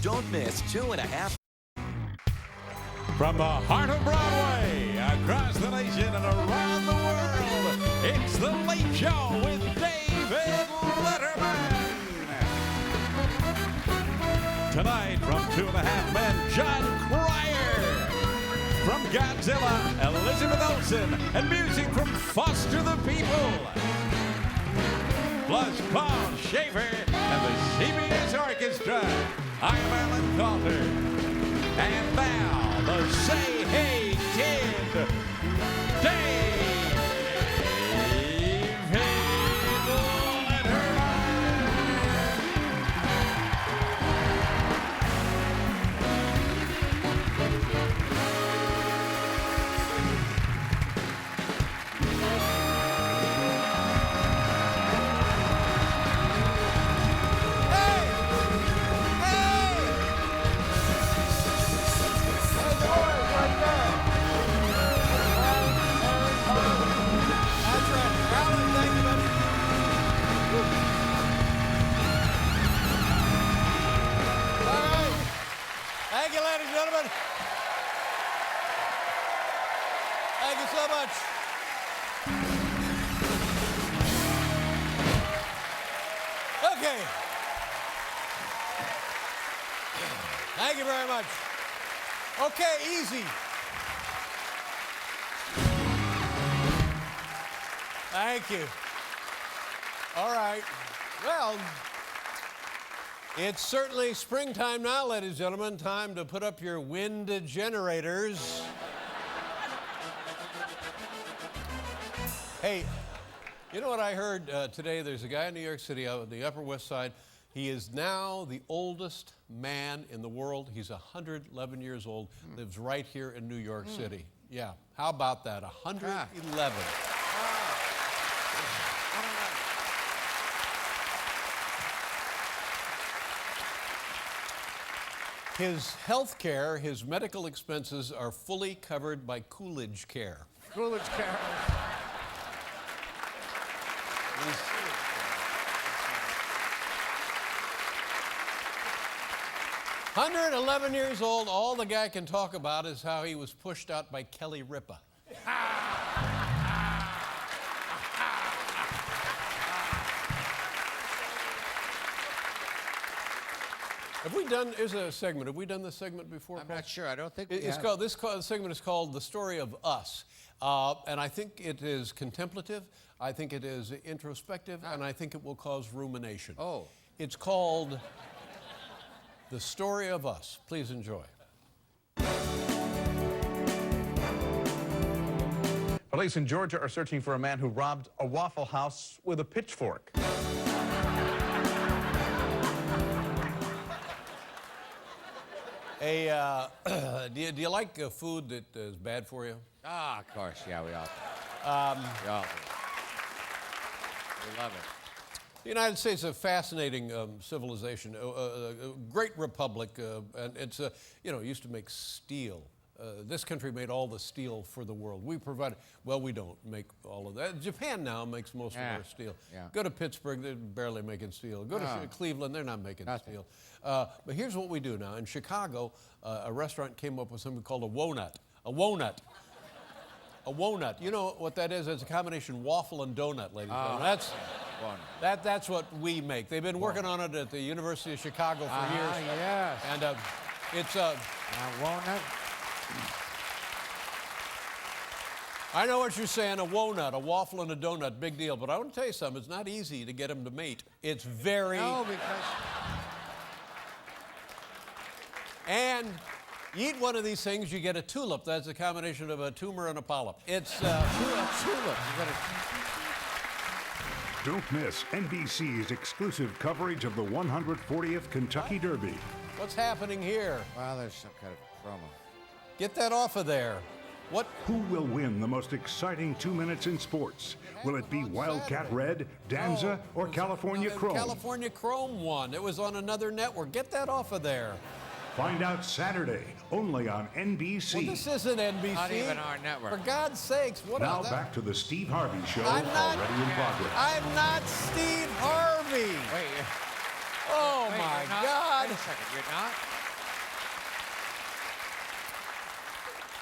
Don't miss 2.5. From the heart of Broadway, across the nation and around the world, it's The Late Show with David Letterman. Tonight, from 2.5 Men, Jon Cryer. From Godzilla, Elizabeth Olsen. And music from Foster the People. Plus Paul Schaefer and the CBS Orchestra. I am Alan Coulter. And now, the Say Hey Kid, David Letterman. Thank you, ladies and gentlemen. Thank you so much. Okay. Thank you very much. Okay, easy. Thank you. All right. Well, it's certainly springtime now, ladies and gentlemen. Time to put up your wind generators. Hey, you know what I heard today? There's a guy in New York City out on the Upper West Side. He is now the oldest man in the world. He's 111 years old, lives right here in New York City. Yeah, how about that? 111. His health care, his medical expenses are fully covered by Coolidge Care. Coolidge Care. 111 years old, all the guy can talk about is how he was pushed out by Kelly Ripa. Have we done, here's a segment, have we done this segment before? I'm not sure, I don't think we It's have. called, this segment is called The Story of Us. And I think it is contemplative, I think it is introspective, and I think it will cause rumination. Oh. It's called The Story of Us. Please enjoy. Police in Georgia are searching for a man who robbed a Waffle House with a pitchfork. Hey, do you like food that is bad for you? Ah, of course, yeah, we all do. We all do. We love it. The United States is a fascinating civilization, a great republic, and it's, you know, used to make steel. This country made all the steel for the world. We provided, well, we don't make all of that. Japan now makes most of our steel. Yeah. Go to Pittsburgh, they're barely making steel. Go to Cleveland, they're not making steel. But here's what we do now. In Chicago, a restaurant came up with something called a wonut. A wonut. A wonut. You know what that is? It's a combination waffle and donut, ladies and gentlemen. That's what we make. They've been working on it at the University of Chicago for years. Yes. And it's a... walnut. I know what you're saying, a wonut, a waffle and a donut, big deal. But I want to tell you something, it's not easy to get them to mate. It's very... No, because... And you eat one of these things, you get a tulip. That's a combination of a tumor and a polyp. It's a tulip. Don't miss NBC's exclusive coverage of the 140th Kentucky Derby. What's happening here? Well, there's some kind of promo. Get that off of there. What? Who will win the most exciting 2 minutes in sports? Will it be Wildcat Red, Danza, or California Chrome? California Chrome won. It was on another network. Get that off of there. Find out Saturday, only on NBC. Well, this isn't NBC. Not even our network. For God's sakes, what Now is that? back to the Steve Harvey Show, I'm not, already in progress. I'm not Steve Harvey. Wait, Oh, wait, my you're not? God. a second. You're not?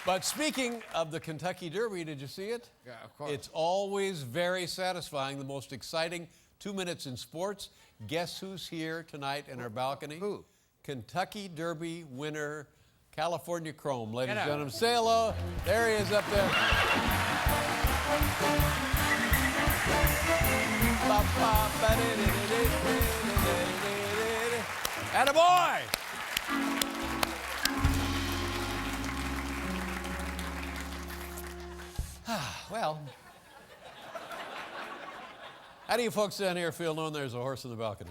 But speaking of the Kentucky Derby, did you see it? Yeah, of course. It's always very satisfying, the most exciting 2 minutes in sports. Guess who's here tonight in our balcony? Who? Kentucky Derby winner, California Chrome. Ladies Get and out. gentlemen, say hello. There he is up there. Attaboy! Well, how do you folks down here feel knowing there's a horse in the balcony?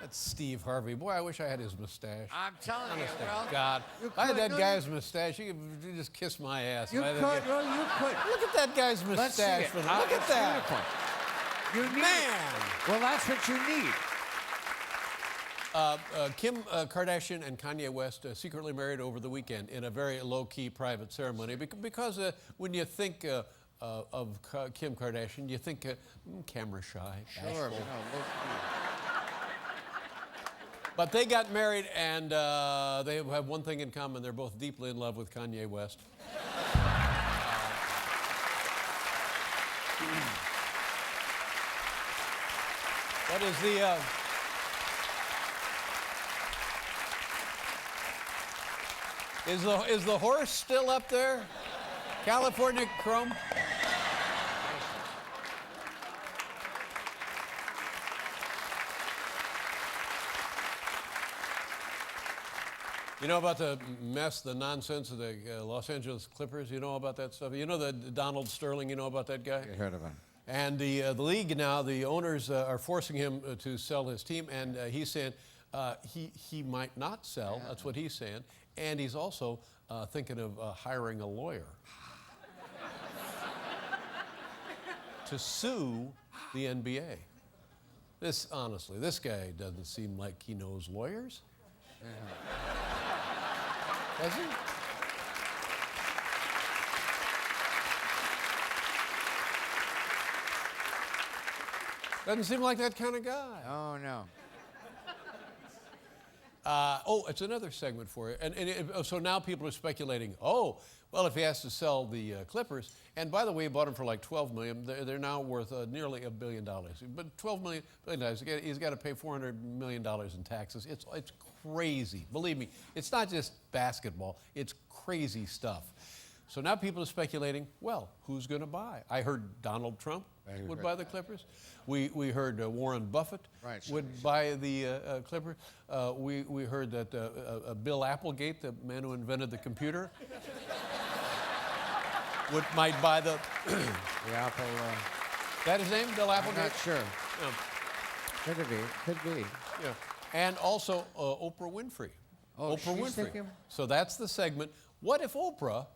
That's Steve Harvey. Boy, I wish I had his mustache. I'm telling you, well, God, you if I had could, that guy's mustache, you could just kiss my ass. You If I could, had that guy- well, you could. Look at that guy's Let's see mustache. it. Look at It's that. beautiful. You need Man. it. Well, that's what you need. Kim Kardashian and Kanye West secretly married over the weekend in a very low-key private ceremony because when you think of Kim Kardashian, you think camera shy. Sure, bashful. but no, look, But they got married, and they have one thing in common. They're both deeply in love with Kanye West. What is the... Is the horse still up there? California Chrome? You know about the mess, the nonsense of the Los Angeles Clippers? You know about that stuff? You know the Donald Sterling, you know about that guy? you heard of him. And the league now, the owners are forcing him to sell his team, and he's saying he might not sell. That's what he's saying. And he's also thinking of hiring a lawyer to sue the NBA. Honestly, this guy doesn't seem like he knows lawyers. Does he? Doesn't seem like that kind of guy. Oh, no. It's another segment for you. So now people are speculating, well, if he has to sell the Clippers, and by the way, he bought them for like $12 million. They're now worth nearly $1 billion. But $12 million, he's got to pay $400 million in taxes. It's crazy. Believe me, it's not just basketball. It's crazy stuff. So now people are speculating, well, who's going to buy? I heard Donald Trump would buy the Clippers. We heard Warren Buffett would buy the Clippers. We heard that Bill Applegate, the man who invented the computer, might buy the... The Apple... Is that his name, Bill Applegate? I'm not sure. Yeah. Could be. Could be. Yeah. And also Oprah Winfrey. Oh, Oprah she's Winfrey. thinking? So that's the segment. What if Oprah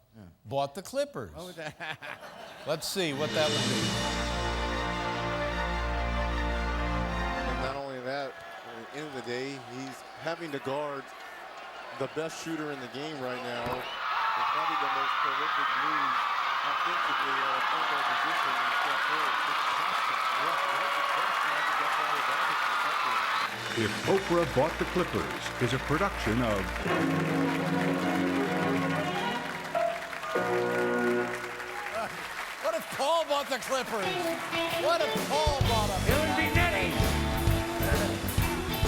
bought the Clippers? Oh, Let's see what that would be. And not only that, at the end of the day, he's having to guard the best shooter in the game right now. It's probably the most prolific move offensively at a point guard position in Steph Curry. It's constant. If Oprah Bought the Clippers is a production of What if Paul bought the Clippers? What if Paul bought them? It would be nutty.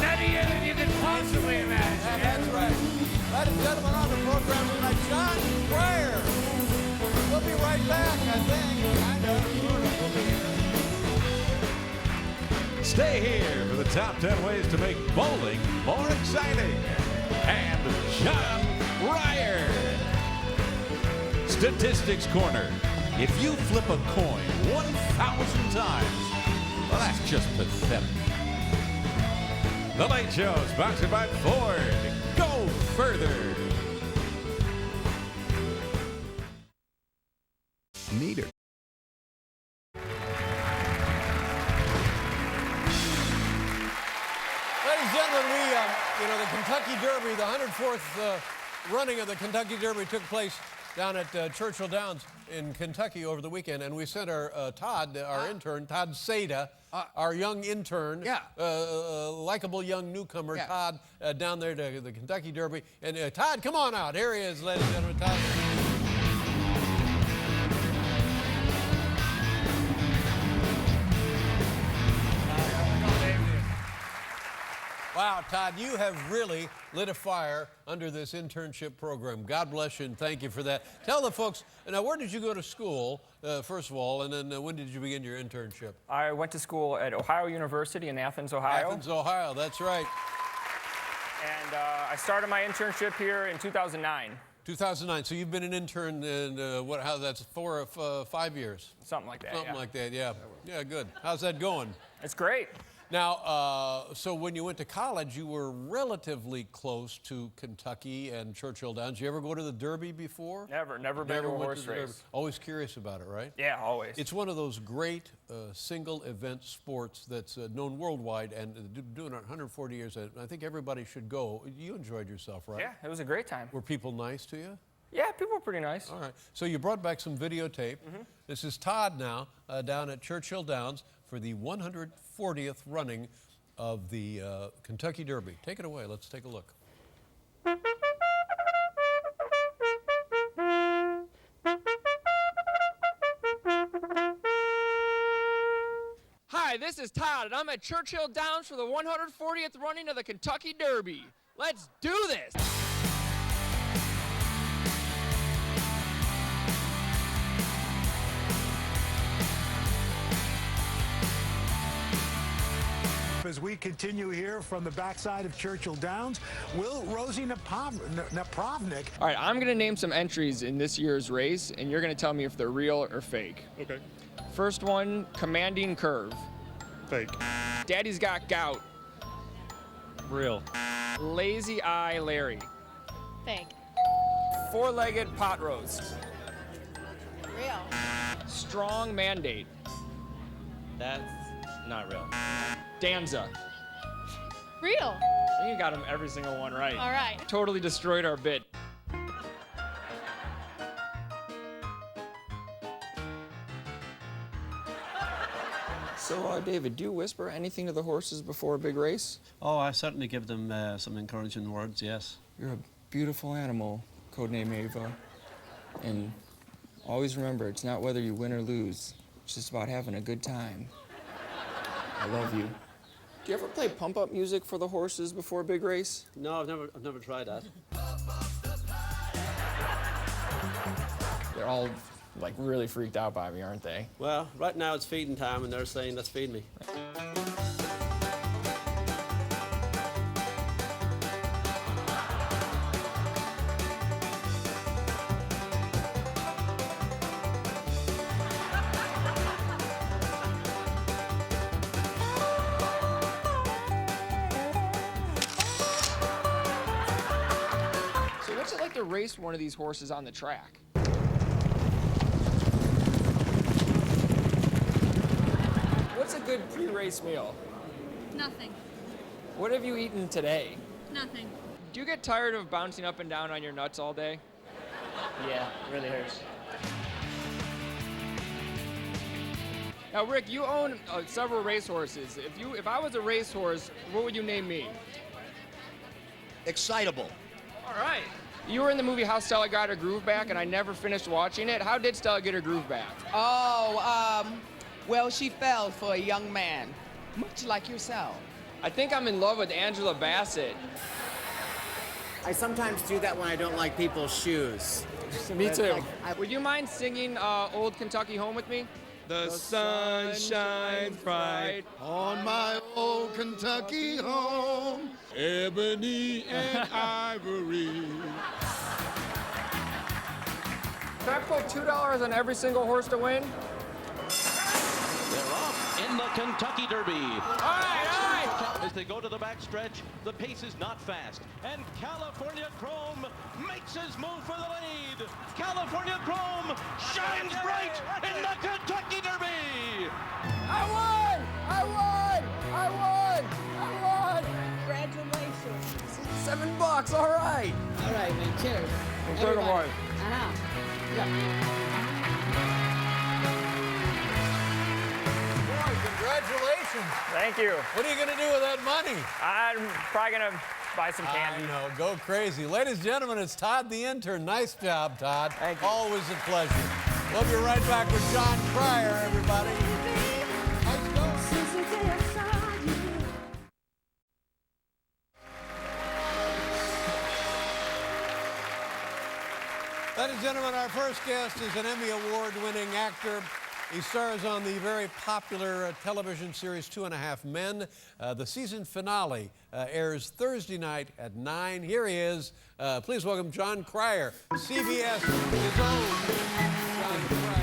Nuttier than you could possibly imagine. That's right. Ladies and gentlemen, on the program tonight, Jon Cryer. We'll be right back, I think. Kind of. We'll be here. Stay here for the top 10 ways to make bowling more exciting. And Jon Cryer. Statistics Corner. If you flip a coin 1,000 times, well, that's just pathetic. The Late Show is sponsored by Ford. Go further. Need it. Ladies and gentlemen, the Kentucky Derby, the 104th running of the Kentucky Derby took place down at Churchill Downs. in Kentucky over the weekend, and we sent our Todd, our intern, Todd Seda, our young intern, likable young newcomer, Todd, down there to the Kentucky Derby. And Todd, come on out. Here he is, ladies and gentlemen, Todd. Wow, Todd, you have really lit a fire under this internship program. God bless you and thank you for that. Tell the folks, now where did you go to school, first of all, and then when did you begin your internship? I went to school at Ohio University in Athens, Ohio. Athens, Ohio, that's right. And I started my internship here in 2009. 2009, so you've been an intern in, that's 4 or 5 years? Something like that, Something like that, yeah. Yeah, good. How's that going? It's great. Now, so when you went to college, you were relatively close to Kentucky and Churchill Downs. You ever go to the Derby before? Never been to a horse race. Always curious about it, right? Yeah, always. It's one of those great single event sports that's known worldwide and doing it 140 years. I think everybody should go. You enjoyed yourself, right? Yeah, it was a great time. Were people nice to you? Yeah, people were pretty nice. All right. So you brought back some videotape. This is Todd now down at Churchill Downs for the 140th running of the Kentucky Derby. Take it away. Let's take a look. Hi, this is Todd, and I'm at Churchill Downs for the 140th running of the Kentucky Derby. Let's do this! As we continue here from the backside of Churchill Downs, will Rosie Napravnik. All right, I'm going to name some entries in this year's race, and you're going to tell me if they're real or fake. Okay. First one, Commanding Curve. Fake. Daddy's Got Gout. Real. Lazy Eye Larry. Fake. Four-Legged Pot Roast. Real. Strong Mandate. That's not real. Danza. Real. I think you got them every single one right. All right. Totally destroyed our bit. So, David, do you whisper anything to the horses before a big race? Oh, I certainly give them some encouraging words, yes. You're a beautiful animal, codename Ava. And always remember, it's not whether you win or lose. It's just about having a good time. I love you. Do you ever play pump-up music for the horses before a big race? No, I've never tried that. They're all, like, really freaked out by me, aren't they? Well, right now it's feeding time, and they're saying, let's feed me. What's it like to race one of these horses on the track? What's a good pre-race meal? Nothing. What have you eaten today? Nothing. Do you get tired of bouncing up and down on your nuts all day? Yeah, it really hurts. Now, Rick, you own several racehorses. If I was a racehorse, what would you name me? Excitable. All right. You were in the movie How Stella Got Her Groove Back, and I never finished watching it. How did Stella get her groove back? Oh, well, she fell for a young man, much like yourself. I think I'm in love with Angela Bassett. I sometimes do that when I don't like people's shoes. Me too. Would you mind singing Old Kentucky Home with me? The sun shines bright on my old Kentucky home, ebony and ivory. Can I put $2 on every single horse to win? They're off in the Kentucky Derby. All right. As they go to the backstretch, the pace is not fast. And California Chrome makes his move for the lead. California Chrome shines bright in the Kentucky Derby. I won! Congratulations. $7, all right. All right, man, cheers. Incredible. Yeah. Congratulations. Thank you. What are you going to do with that money? I'm probably going to buy some candy. I know, go crazy. Ladies and gentlemen, it's Todd the intern. Nice job, Todd. Thank you. Always a pleasure. We'll be right back with Jon Cryer, everybody. Ladies and gentlemen, our first guest is an Emmy Award-winning actor. He stars on the very popular television series 2.5 Men. The season finale airs Thursday night at 9. Here he is. Please welcome Jon Cryer, CBS, his own Jon Cryer.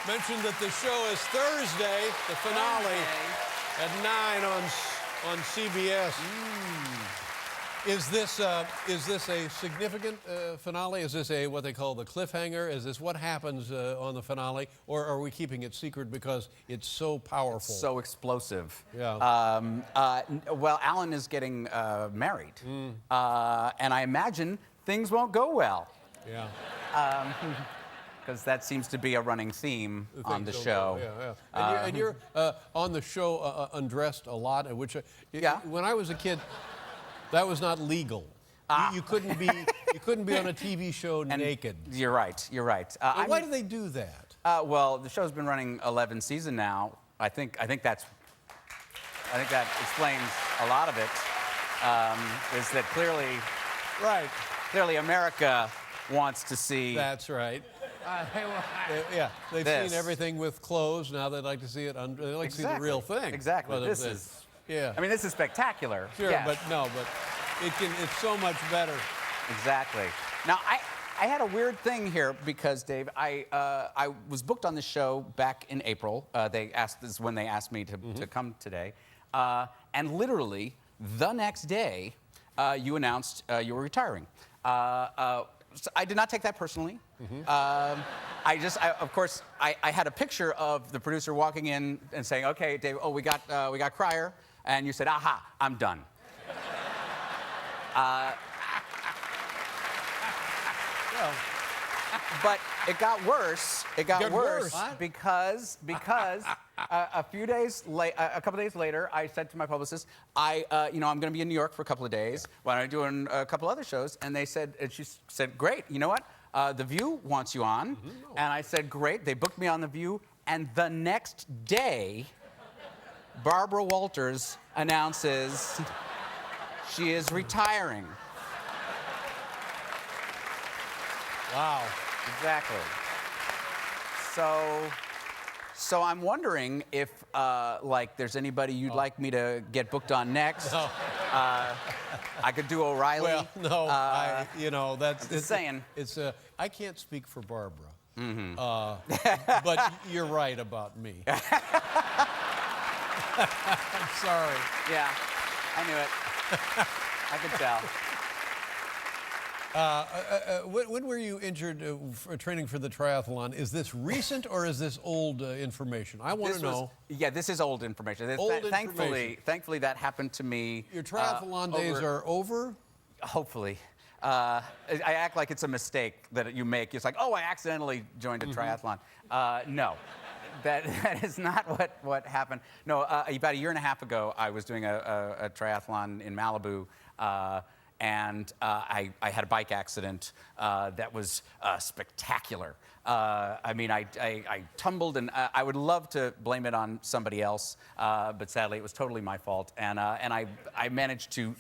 Mentioned that the show is Thursday, the finale at 9 on CBS. Is this a significant finale? Is this a what they call the cliffhanger? Is this what happens on the finale, or are we keeping it secret because it's so powerful? So explosive. Yeah. Well, Alan is getting married, and I imagine things won't go well. Yeah. Because that seems to be a running theme on the show. Yeah. And you're on the show undressed a lot, which when I was a kid, that was not legal. You couldn't be on a TV show naked. You're right. You're right. Why do they do that? Well, the show's been running 11 seasons now. I think that explains a lot of it. Is that clearly America wants to see. That's right. They've seen everything with clothes. Now they'd like to see it. They like to see the real thing. Exactly. This is spectacular. Sure, yes. but it's so much better. Exactly. Now I had a weird thing here because Dave, I was booked on the show back in April. This is when they asked me to come today, and literally the next day, you announced you were retiring. So I did not take that personally. Of course, I had a picture of the producer walking in and saying, "Okay, Dave, we got Cryer," and you said, "Aha, I'm done." But it got worse. It got worse because a couple days later, I said to my publicist, I'm going to be in New York for a couple of days. Why don't I do a couple other shows? And she said, great. You know what? The View wants you on. And I said, great. They booked me on The View. And the next day, Barbara Walters announces she is retiring. Wow. Exactly. So I'm wondering if, there's anybody you'd like me to get booked on next. No. I could do O'Reilly. Well, no, that's just saying. I can't speak for Barbara. But you're right about me. I'm sorry. Yeah, I knew it. I could tell. When were you injured for training for the triathlon? Is this recent or is this old information? I want to know. This is old information. Thankfully, that happened to me. Your triathlon days are over? Hopefully. I act like it's a mistake that you make. It's like, I accidentally joined a triathlon. No. That is not what happened. No, about a year and a half ago, I was doing a triathlon in Malibu. And I had a bike accident that was spectacular. I tumbled, and I would love to blame it on somebody else, but sadly it was totally my fault. And I managed to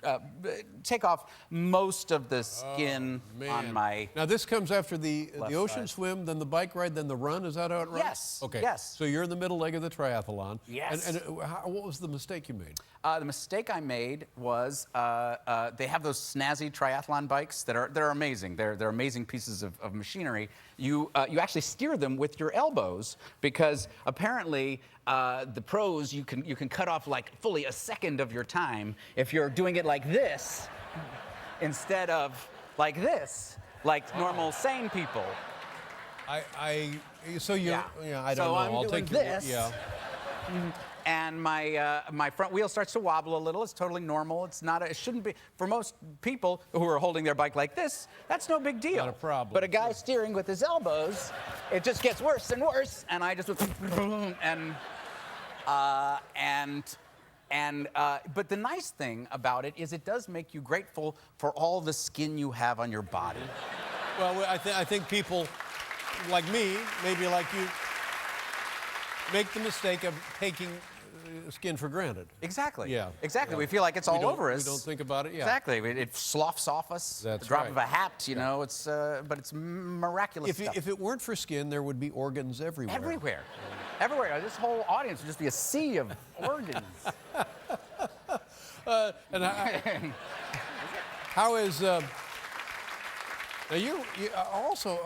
take off most of the skin on my. Now this comes after the ocean side. swim, then the bike ride, then the run. Is that how it runs? Yes. Okay. Yes. So you're in the middle leg of the triathlon. Yes. And what was the mistake you made? The mistake I made was they have those snazzy triathlon bikes that are amazing. They're amazing pieces of machinery. You actually steer them with your elbows because apparently the pros you can cut off like fully a second of your time if you're doing it like this instead of like this, like normal sane people. So you, yeah, I don't so know. I'm I'll doing take your- this. Yeah. And my front wheel starts to wobble a little. It's totally normal. It's not. It shouldn't be. For most people who are holding their bike like this, that's no big deal. Not a problem. But a guy steering with his elbows, it just gets worse and worse. And I just but the nice thing about it is it does make you grateful for all the skin you have on your body. Well, I think people like me, maybe like you, make the mistake of taking skin for granted. Exactly. Yeah. Exactly. Yeah. We feel like it's all over us. We don't think about it. Yeah. Exactly. It sloughs off us. That's the drop right. of a hat. You know. It's but it's miraculous stuff. If it weren't for skin, there would be organs everywhere. Everywhere. Everywhere. This whole audience would just be a sea of organs. How is? Now you also,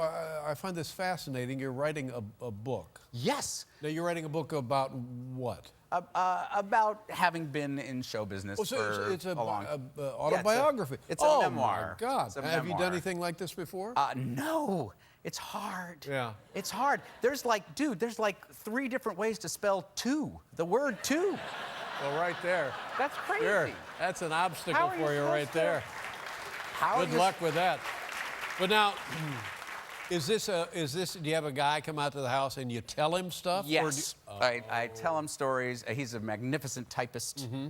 I find this fascinating. You're writing a book. Yes. Now you're writing a book about what? About having been in show business for it's a long. autobiography. It's a memoir. Oh my God! It's a Have you memoir. done anything like this before? No. It's hard. Yeah. It's hard. There's like 3 different ways to spell two. The word two. Well, right there. That's crazy. Sure. That's an obstacle How are you for you right supposed to- there. How Good luck with that. But now, do you have a guy come out to the house and you tell him stuff? Yes. I tell him stories. He's a magnificent typist. Mm-hmm.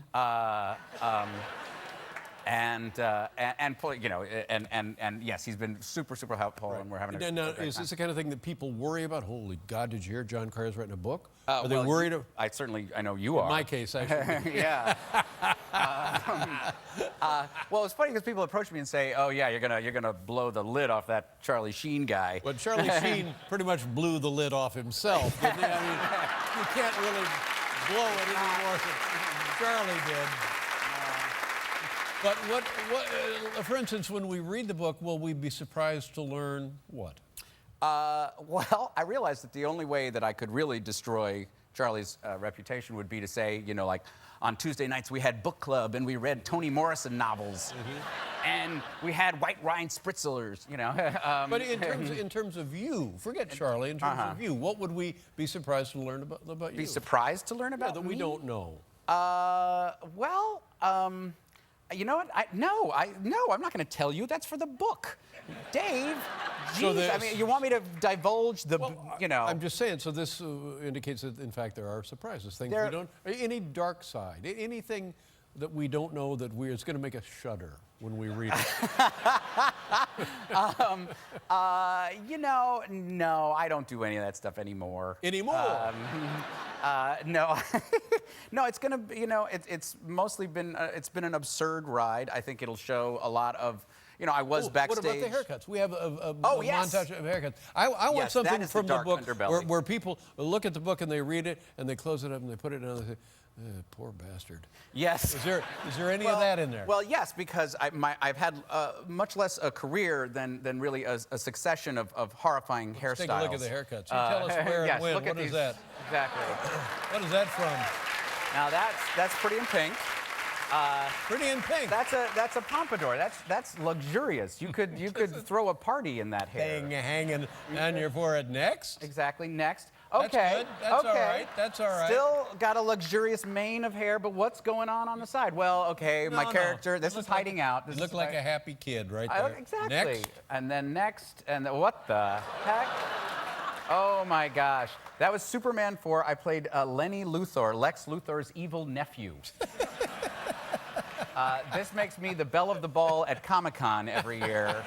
And you know, and yes, he's been super helpful, and we're having a Now, great is time. this the kind of thing that people worry about? Holy God, did you hear Jon Cryer's written a book? Are they Well, worried? I know you are. In my case, actually. Yeah. Well, it's funny because people approach me and say, "Oh yeah, you're gonna blow the lid off that Charlie Sheen guy." But Charlie Sheen pretty much blew the lid off himself, didn't he? I mean, you can't really blow it any more than Charlie did. But for instance, when we read the book, will we be surprised to learn what? Well, I realized that the only way that I could really destroy Charlie's reputation would be to say, you know, like on Tuesday nights we had book club and we read Toni Morrison novels, and we had white wine spritzlers, you know. But in terms of you, forget Charlie. In terms of you, what would we be surprised to learn about you? Be surprised to learn about that me? we don't know. You know what? No, I'm not going to tell you. That's for the book. Dave, geez, I mean, you want me to divulge the, you know. I'm just saying, so this indicates that, in fact, there are surprises, things we don't, any dark side, anything that we don't know that it's going to make us shudder when we read it. You know, no, I don't do any of that stuff anymore. Anymore? No. No, it's gonna be, you know, it's mostly been, it's been an absurd ride. I think it'll show a lot of, you know, I was backstage. What about the haircuts? We have a yes. montage of haircuts. I want Yes, something that is from the the dark book underbelly. where people look at the book and they read it and they close it up and they put it down and they say, poor bastard. Yes. Is there any of that in there? Well, yes, because I've had much less a career than really a succession of horrifying hairstyles. Take a look at the haircuts. You tell us where yes, and when. Look What at is these. that? Exactly. What is that from? Now that's Pretty in Pink. Pretty in Pink. That's a pompadour. That's luxurious. You could throw a party in that hair. Thing hanging on your forehead. Next. Exactly. Next. That's Okay. good. That's okay. all right. That's all right. Still got a luxurious mane of hair, but what's going on the side? Well, okay, my character. This is hiding out. You look like a happy kid right there. Exactly. Next. And then next, and what the heck? Oh my gosh. That was Superman 4. I played Lenny Luthor, Lex Luthor's evil nephew. This makes me the belle of the ball at Comic-Con every year.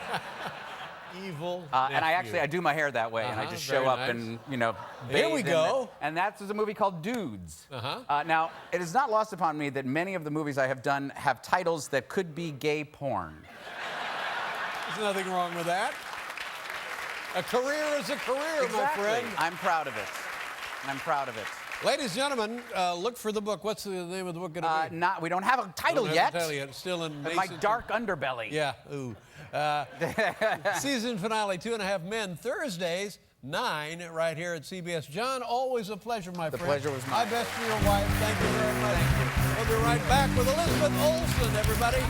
Evil and I do my hair that way, and I just show up and, you know, Here we bathe in go. it. And that's a movie called Dudes. Now, it is not lost upon me that many of the movies I have done have titles that could be gay porn. There's nothing wrong with that. A career is a career, Exactly. my friend. I'm proud of it. I'm proud of it. Ladies and gentlemen, look for the book. What's the name of the book going to be? We don't have a title yet. It's still in My dark underbelly. Yeah. Ooh. Season finale, 2.5 Men, Thursdays, 9, right here at CBS. John, always a pleasure, my friend. The pleasure was mine. My best for your wife. Thank you very much. We'll be right back with Elizabeth Olsen, everybody.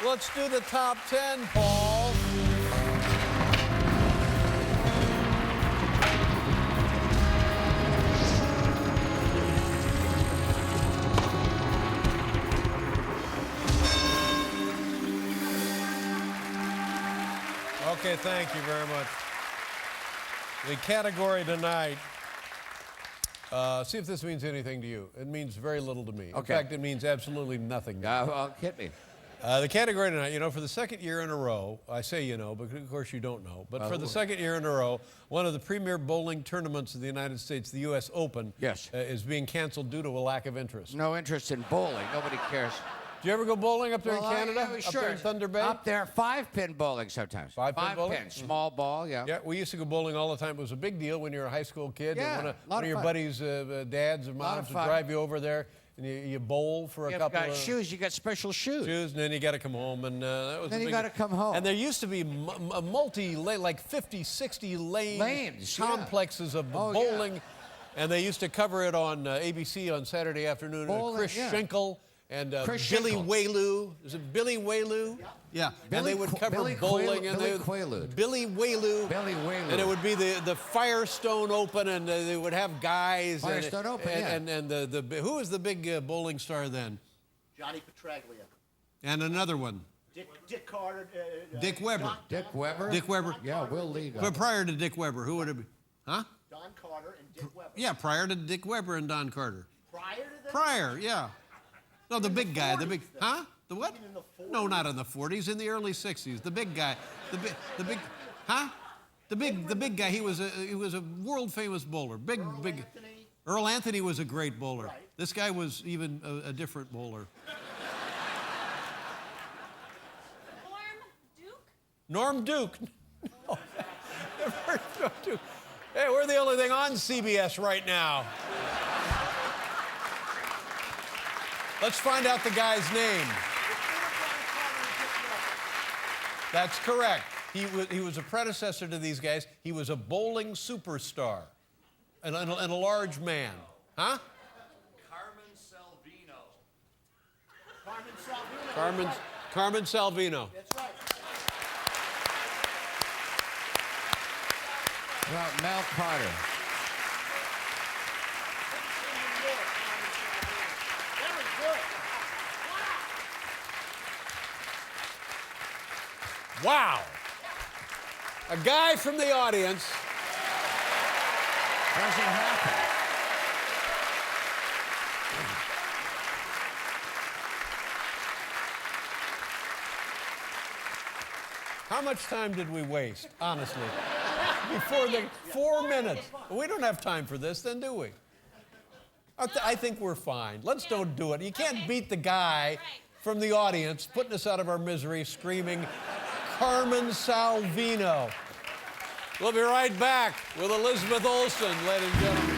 Let's do the top 10, Paul. Okay, thank you very much. The category tonight, see if this means anything to you. It means very little to me. In fact, it means absolutely nothing. Well, hit me. The category tonight, you know, for the second year in a row, I say you know, but of course you don't know, but for the second year in a row, one of the premier bowling tournaments of the United States, the U.S. Open, is being canceled due to a lack of interest. No interest in bowling. Nobody cares. Do you ever go bowling up there in Canada? Sure. Up there in Thunder Bay? Up there, 5-pin bowling sometimes. 5-pin bowling? 5-pin, small ball, yeah. Yeah, we used to go bowling all the time. It was a big deal when you were a high school kid. Yeah, and a lot one of your fun. buddies' dads or moms would drive you over there, and you bowl for a couple of... shoes, you got special shoes. And then you got to come home, and that was Then a you big... got to come home. And there used to be a multi-lane, like 50, 60 lanes, complexes of bowling, and they used to cover it on ABC on Saturday afternoon. Bowling, Chris Schenkel and Chris Billy Schenkel. Whaloo. Is it Billy Whaloo? Yeah. And they would cover bowling. Billy Quaalude. Billy Whaloo. Billy Whaloo. And it would be the Firestone Open, and they would have guys. Firestone Open, and who was the big bowling star then? Johnny Petraglia. And another one. Dick Carter. Dick Weber. Dick Weber? Dick Weber. Yeah, Will Lee. But prior to Dick Weber, who would it be? Huh? Don Carter and Dick Weber. Yeah, prior to Dick Weber and Don Carter. Prior to that? Prior, yeah. No, the big guy, the big, huh? The what? No, not in the 40s, in the early 60s. The big guy, the big, huh? The big guy. He was a world famous bowler. Big. Earl Anthony was a great bowler. Right. This guy was even a different bowler. Norm Duke. No, never Norm Duke. Hey, we're the only thing on CBS right now. Let's find out the guy's name. That's correct. He was a predecessor to these guys. He was a bowling superstar and a large man. Huh? Carmen Salvino. Carmen Salvino. That's right. Well, Mel Carter. Wow. A guy from the audience. Doesn't happen. How much time did we waste, honestly? Before the 4 minutes. We don't have time for this, then, do we? I think we're fine. Let's don't do it. You can't beat the guy from the audience putting us out of our misery, screaming, Carmen Salvino. We'll be right back with Elizabeth Olsen, ladies and gentlemen.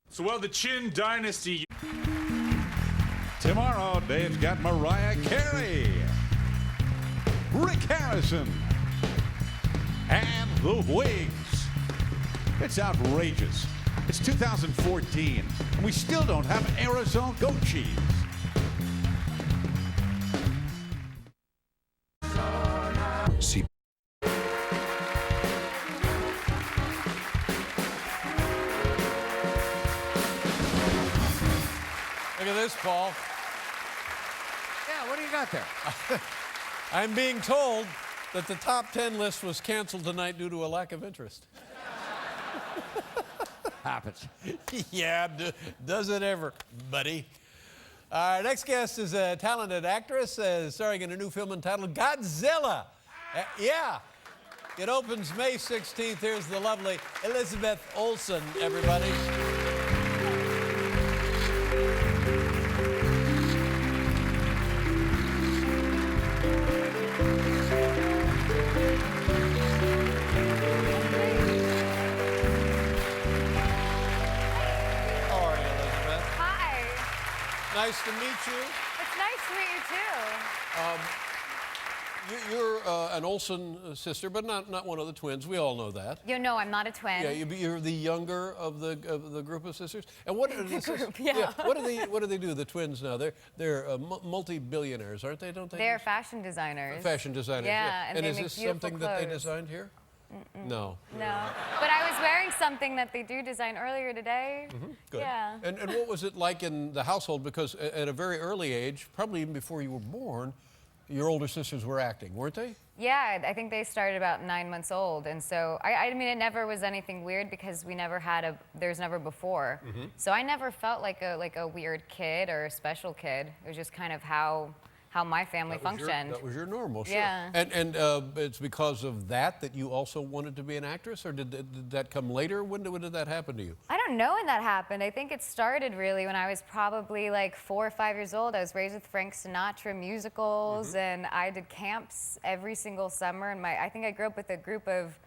So, well, the Chin Dynasty. Tomorrow, Dave's got Mariah Carey, Rick Harrison, and the Wigs. It's outrageous. It's 2014, and we still don't have aerosol goat cheese. See. Look at this, Paul. Yeah, what do you got there? I'm being told that the top 10 list was canceled tonight due to a lack of interest. Happens. Yeah, does it ever, buddy? Our next guest is a talented actress starring in a new film entitled Godzilla. Yeah, it opens May 16th. Here's the lovely Elizabeth Olsen, everybody. Nice to meet you. It's nice to meet you too. You're an Olsen sister, but not one of the twins. We all know that. You know, I'm not a twin. Yeah, you're the younger of the group of sisters. And what are the group, yeah. What do they do? The twins now? They're multi-billionaires, aren't they? Don't they? They're fashion designers. Fashion designers. Yeah, And they is make this beautiful something that they clothes. designed here? No. No, but I was wearing something that they do design earlier today. Good. Yeah. And what was it like in the household? Because at a very early age, probably even before you were born, your older sisters were acting, weren't they? Yeah, I think they started about 9 months old, and so I mean, it never was anything weird because we never had there's never before. So I never felt like a weird kid or a special kid. It was just kind of how my family functioned. That was your normal, sure. Yeah. And it's because of that you also wanted to be an actress, or did that come later? When did that happen to you? I don't know when that happened. I think it started really when I was probably like 4 or 5 years old. I was raised with Frank Sinatra musicals, and I did camps every single summer. And I think I grew up with a group of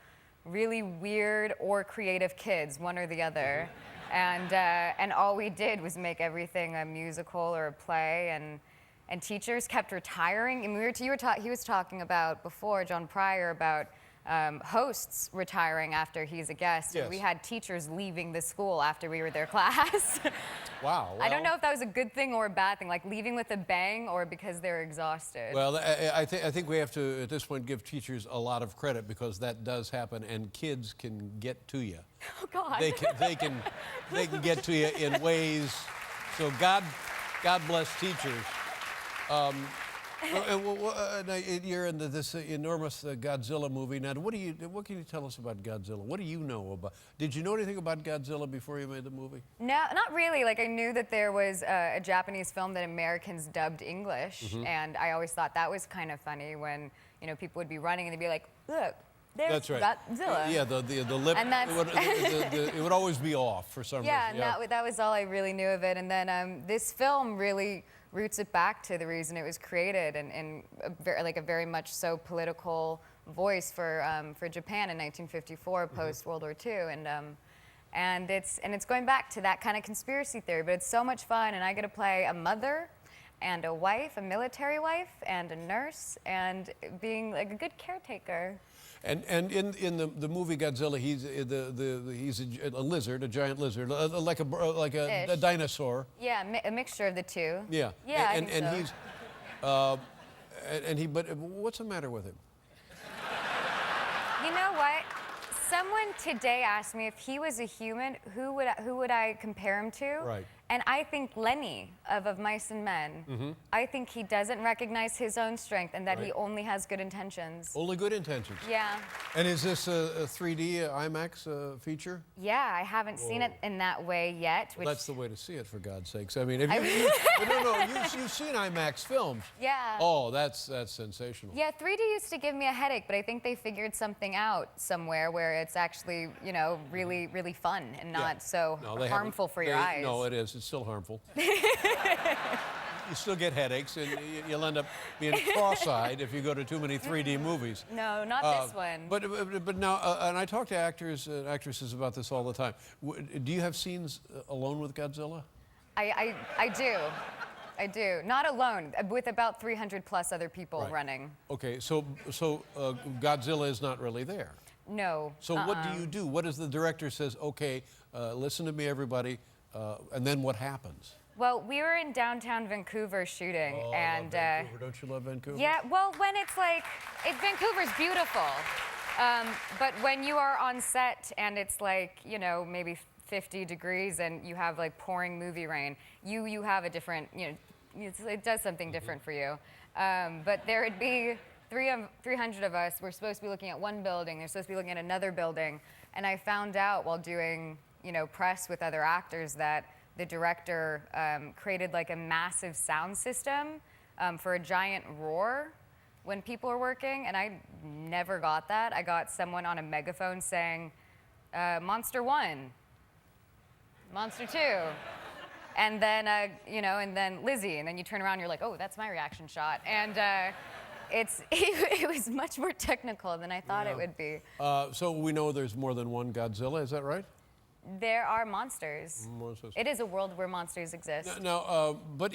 really weird or creative kids, one or the other. And all we did was make everything a musical or a play, and teachers kept retiring. And he was talking about before, Jon Cryer, about hosts retiring after he's a guest. Yes. And we had teachers leaving the school after we were their class. Wow. I don't know if that was a good thing or a bad thing, like leaving with a bang or because they're exhausted. Well, I think we have to, at this point, give teachers a lot of credit because that does happen, and kids can get to you. Oh, God. They can get to you in ways. So God bless teachers. You're in this enormous Godzilla movie now. What can you tell us about Godzilla? What do you know about? Did you know anything about Godzilla before you made the movie? No, not really. Like, I knew that there was a Japanese film that Americans dubbed English, and I always thought that was kind of funny when people would be running and they'd be like, "Look, there's That's right. Godzilla." Yeah, the lip. And that's it would always be off for some yeah, reason. and that was all I really knew of it. And then this film really roots it back to the reason it was created, and a very much so political voice for Japan in 1954, post World War II, and it's going back to that kind of conspiracy theory. But it's so much fun, and I get to play a mother, and a wife, a military wife, and a nurse, and being like a good caretaker. And in the movie Godzilla, he's a lizard, a giant lizard, like a dinosaur. Yeah, a mixture of the two. Yeah. Yeah, I and think so. he's but what's the matter with him? You know what? Someone today asked me if he was a human, who would I compare him to? Right. And I think Lenny of Mice and Men. I think he doesn't recognize his own strength and that he only has good intentions. Only good intentions. Yeah. And is this a 3D IMAX feature? Yeah, I haven't seen it in that way yet. Well, that's the way to see it, for God's sakes. I mean, you've seen IMAX films. Yeah. Oh, that's sensational. Yeah, 3D used to give me a headache, but I think they figured something out somewhere where it's actually, really, really fun and not so harmful for your eyes. No, it is. It's still harmful. You still get headaches, and you'll end up being cross-eyed if you go to too many 3D movies. No, not this one. But now, and I talk to actors and actresses about this all the time. Do you have scenes alone with Godzilla? I do. I do. Not alone, with about 300 plus other people running. Okay, so Godzilla is not really there. No. So what do you do? What does the director says, okay, listen to me, everybody, and then what happens? Well, we were in downtown Vancouver shooting, and Vancouver. Don't you love Vancouver? yeah. Well, when it's like, Vancouver's beautiful, but when you are on set and it's like, maybe 50 degrees and you have like pouring movie rain, you have a different, it does something different for you. But there would be 300 of us. We're supposed to be looking at one building. They're supposed to be looking at another building, and I found out while doing, press with other actors that the director created like a massive sound system for a giant roar when people were working, and I never got that. I got someone on a megaphone saying, Monster 1, Monster 2, and then, and then Lizzie, and then you turn around and you're like, oh, that's my reaction shot. And it was much more technical than I thought it would be. So we know there's more than one Godzilla, is that right? There are monsters. Monsters. It is a world where monsters exist. Now, but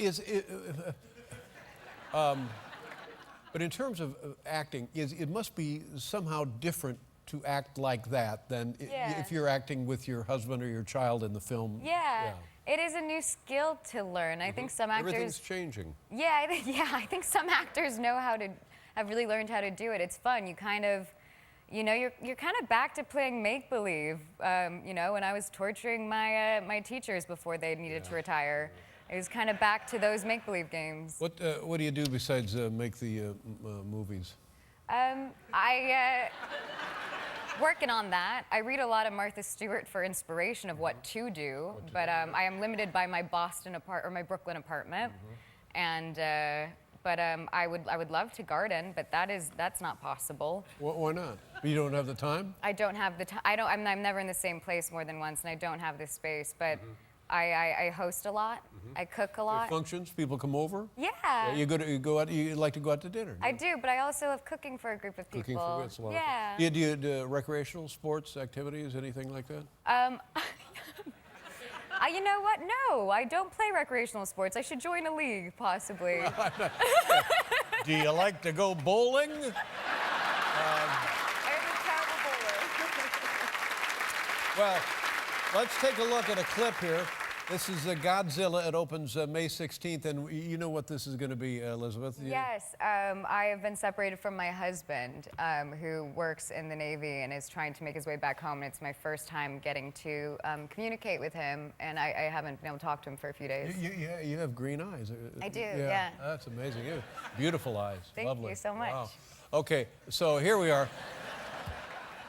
But in terms of acting, it must be somehow different to act like that than if you're acting with your husband or your child in the film. Yeah. It is a new skill to learn. I think some actors... Everything's changing. Yeah, I think some actors have really learned how to do it. It's fun. You kind of, you know, you're kind of back to playing make-believe. You know, when I was torturing my teachers before they needed to retire, it was kind of back to those make-believe games. What do you do besides make the movies? Working on that. I read a lot of Martha Stewart for inspiration of what to do, but I am limited by my my Brooklyn apartment, and I would love to garden, but that's not possible. Why not? You don't have the time? I don't have the time. I'm never in the same place more than once, and I don't have the space. But I host a lot. I cook a lot. Functions, people come over. Yeah. You go out. You like to go out to dinner. I do, but I also love cooking for a group of people. Cooking for it's a lot. Yeah. Do you do recreational sports activities, anything like that? You know what? No, I don't play recreational sports. I should join a league, possibly. Do you like to go bowling? I'm a terrible bowler. Well, let's take a look at a clip here. This is Godzilla. It opens May 16th, and you know what this is going to be, Elizabeth? Yes, I have been separated from my husband, who works in the Navy and is trying to make his way back home, and it's my first time getting to communicate with him, and I haven't been able to talk to him for a few days. You have green eyes. I do, yeah. That's amazing. You have beautiful eyes. Thank Lovely. you so much. Wow. Okay, so here we are.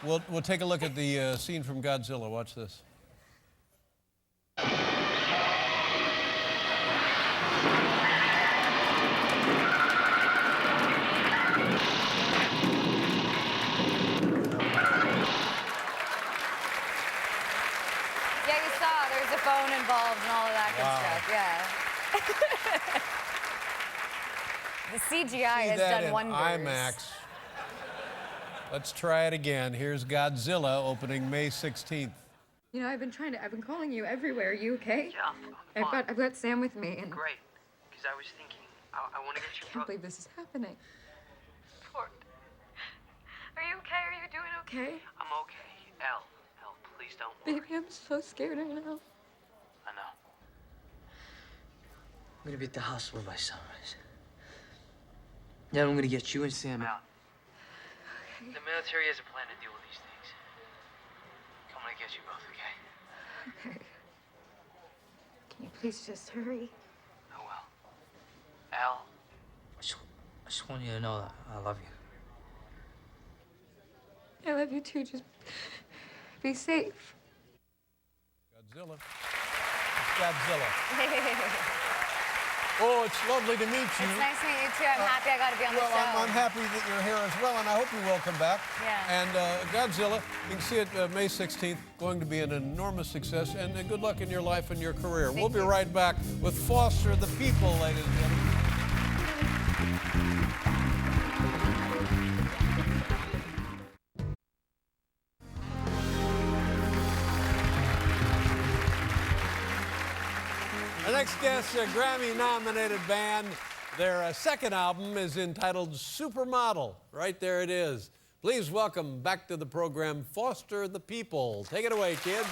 We'll take a look at the scene from Godzilla. Watch this. Phone involved and all of that good stuff, yeah. The CGI has done wonders. IMAX. Let's try it again. Here's Godzilla opening May 16th. You know, I've been calling you everywhere. Are you okay? Yeah, I'm fine. I've got Sam with me. And great, because I was thinking, I want to get you. I can't believe this is happening. Ford, are you okay? Are you doing okay? I'm okay. Elle, please don't worry. Baby, I'm so scared right now. I know. I'm gonna be at the hospital by sunrise. Then I'm gonna get you and Sam out. Okay. The military has a plan to deal with these things. I'm gonna get you both, okay? Okay. Can you please just hurry? I will. Elle, I just want you to know that I love you. I love you too. Just be safe. Godzilla. Godzilla. Oh, it's lovely to meet you. It's nice to meet you too. I'm happy I got to be on the show. Well, I'm happy that you're here as well, and I hope you will come back. Yeah. And Godzilla, you can see it May 16th, going to be an enormous success, and good luck in your life and your career. We'll be right back with Foster the People, ladies and gentlemen. Our next guest, a Grammy-nominated band. Their second album is entitled Supermodel. Right there it is. Please welcome back to the program, Foster the People. Take it away, kids.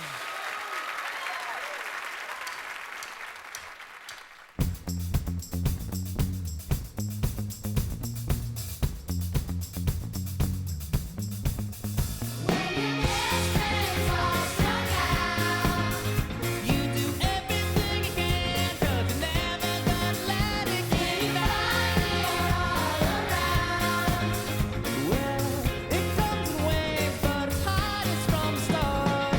It comes in waves, but it's hardest from the start.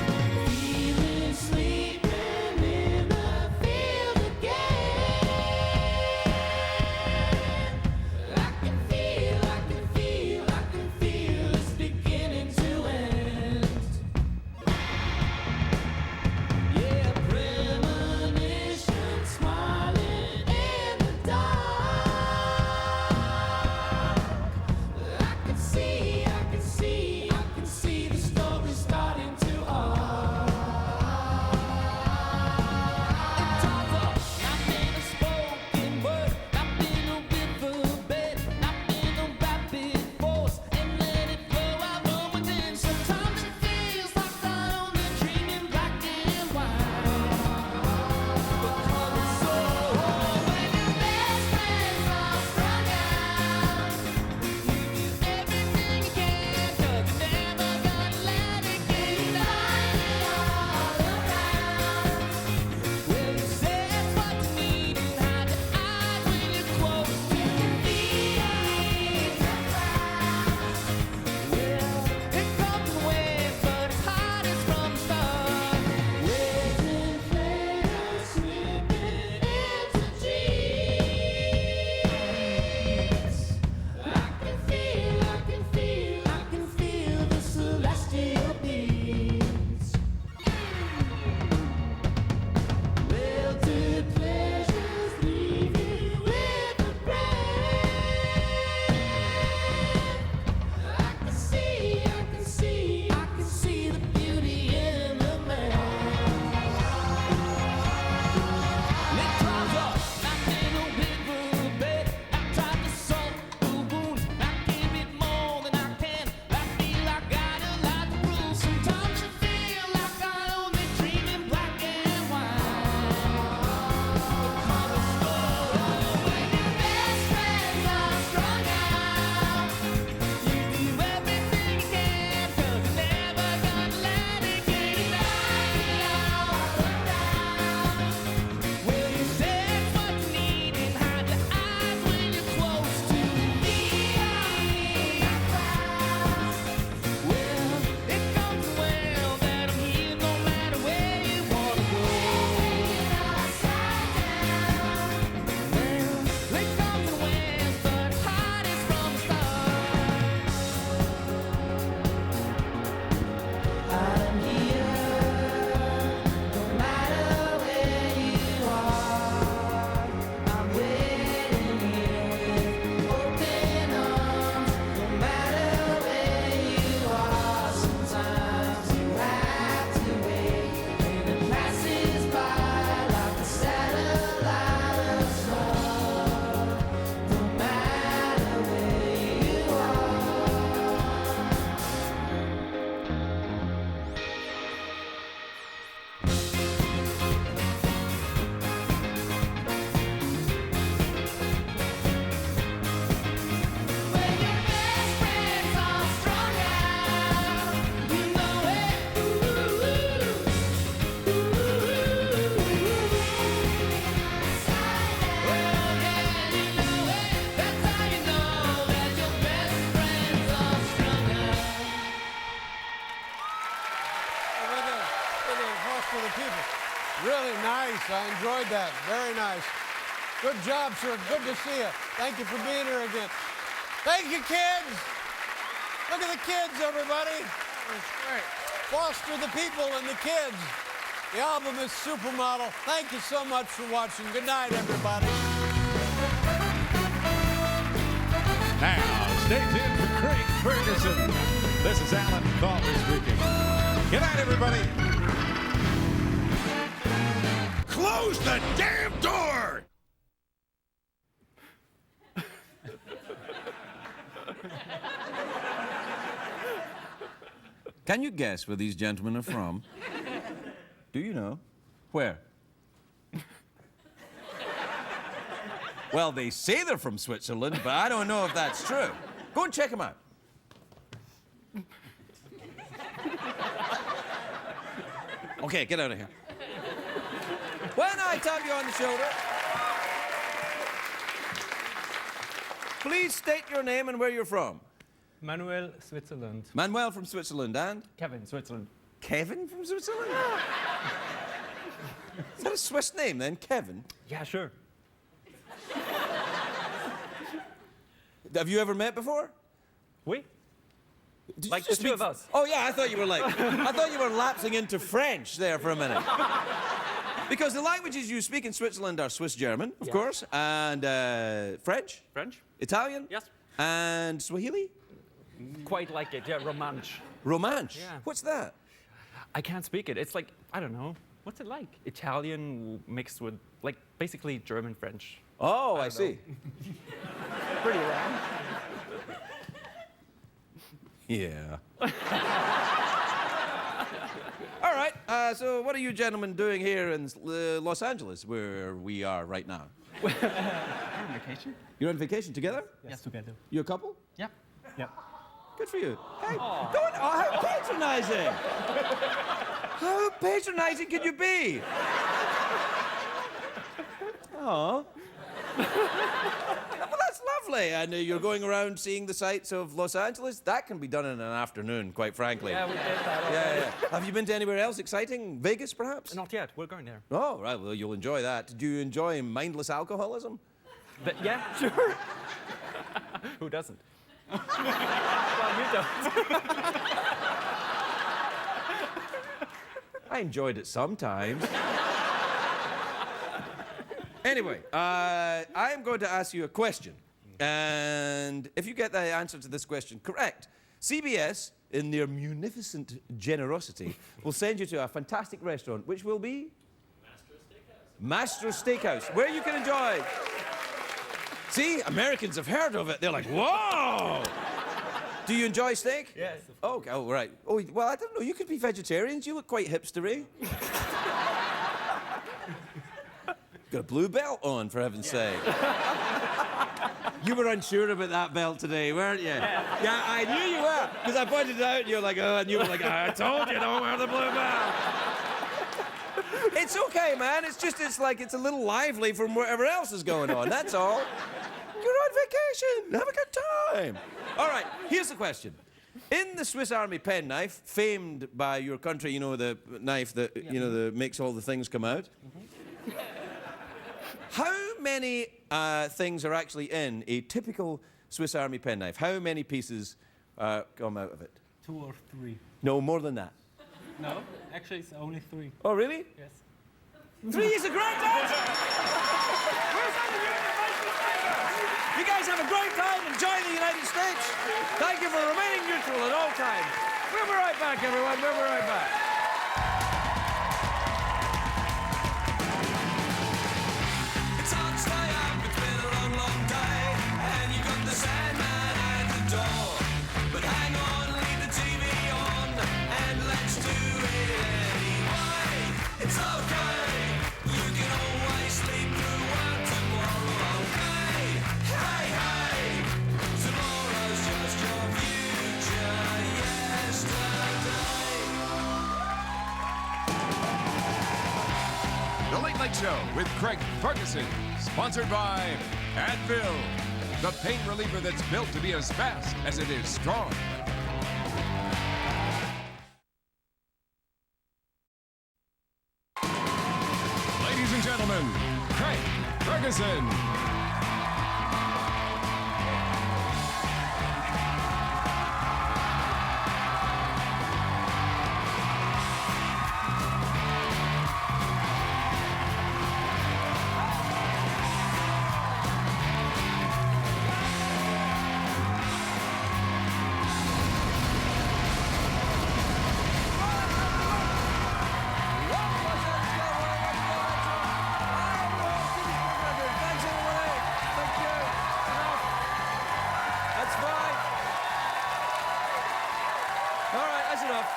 I enjoyed that. Very nice. Good job, sir. Good to see you. Thank you for being here again. Thank you, kids. Look at the kids, everybody. That's great. Foster the people and the kids. The album is Supermodel. Thank you so much for watching. Good night, everybody. Now, stay tuned for Craig Ferguson. This is Alan Calder speaking. Good night, everybody. Close the damn door! Can you guess where these gentlemen are from? Do you know? Where? Well, they say they're from Switzerland, but I don't know if that's true. Go and check them out. Okay, get out of here. When I tap you on the shoulder, please state your name and where you're from. Manuel, Switzerland. Manuel from Switzerland, and? Kevin, Switzerland. Kevin from Switzerland? Is that a Swiss name then, Kevin? Yeah, sure. Have you ever met before? Oui. Did Like you just the two speak- of us. Oh yeah, I thought you were I thought you were lapsing into French there for a minute. Because the languages you speak in Switzerland are Swiss German, of course, and French. French? Italian. Yes. And Swahili. Quite like it, yeah, Romansh. Romansh. Yeah. What's that? I can't speak it. It's like, I don't know. What's it like? Italian mixed with, like, basically German French. Oh, I see. Pretty wrong. Yeah. All right. So what are you gentlemen doing here in Los Angeles, where we are right now? We're on vacation. You're on vacation together? Yes, together. You a couple? Yeah. Yeah. Good for you. Hey, don't, how patronizing! How patronizing can you be? Oh. Well, that's lovely. And you're going around seeing the sights of Los Angeles? That can be done in an afternoon, quite frankly. Yeah, we did that. Yeah. Have you been to anywhere else exciting? Vegas, perhaps? Not yet. We're going there. Oh, right. Well, you'll enjoy that. Do you enjoy mindless alcoholism? Yeah, sure. Who doesn't? Well, you don't. I enjoyed it sometimes. Anyway, I'm going to ask you a question. And if you get the answer to this question correct, CBS, in their munificent generosity, will send you to a fantastic restaurant, which will be? Master Steakhouse, where you can enjoy. See, Americans have heard of it. They're like, whoa! Do you enjoy steak? Yes. Okay, oh, right. Oh, well, I don't know. You could be vegetarians. You look quite hipstery. Got a blue belt on, for heaven's sake. You were unsure about that belt today, weren't you? Yeah, I knew you were, because I pointed it out, and you were like, oh, and you were like, I told you, don't wear the blue belt. It's okay, man. It's like it's a little lively from whatever else is going on. That's all. You're on vacation. Have a good time. All right, here's the question. In the Swiss Army penknife, famed by your country, you know, the knife that, you know, that makes all the things come out. How many things are actually in a typical Swiss Army penknife? How many pieces come out of it? 2 or 3. No, more than that. No, actually it's only 3. Oh, really? Yes. 3 is a great answer! You guys have a great time. Enjoy the United States. Thank you for remaining neutral at all times. We'll be right back, everyone. We'll be right back. It's hard to stay up, it's been a long, long day, and you got the Sandman at the door. But hang on, leave the TV on, and let's do it anyway. It's okay, you can always sleep through work tomorrow, okay? Hey, hey, tomorrow's just your future yesterday. The Late Late Show with Craig Ferguson, sponsored by Advil, the pain reliever that's built to be as fast as it is strong. Ladies and Ferguson.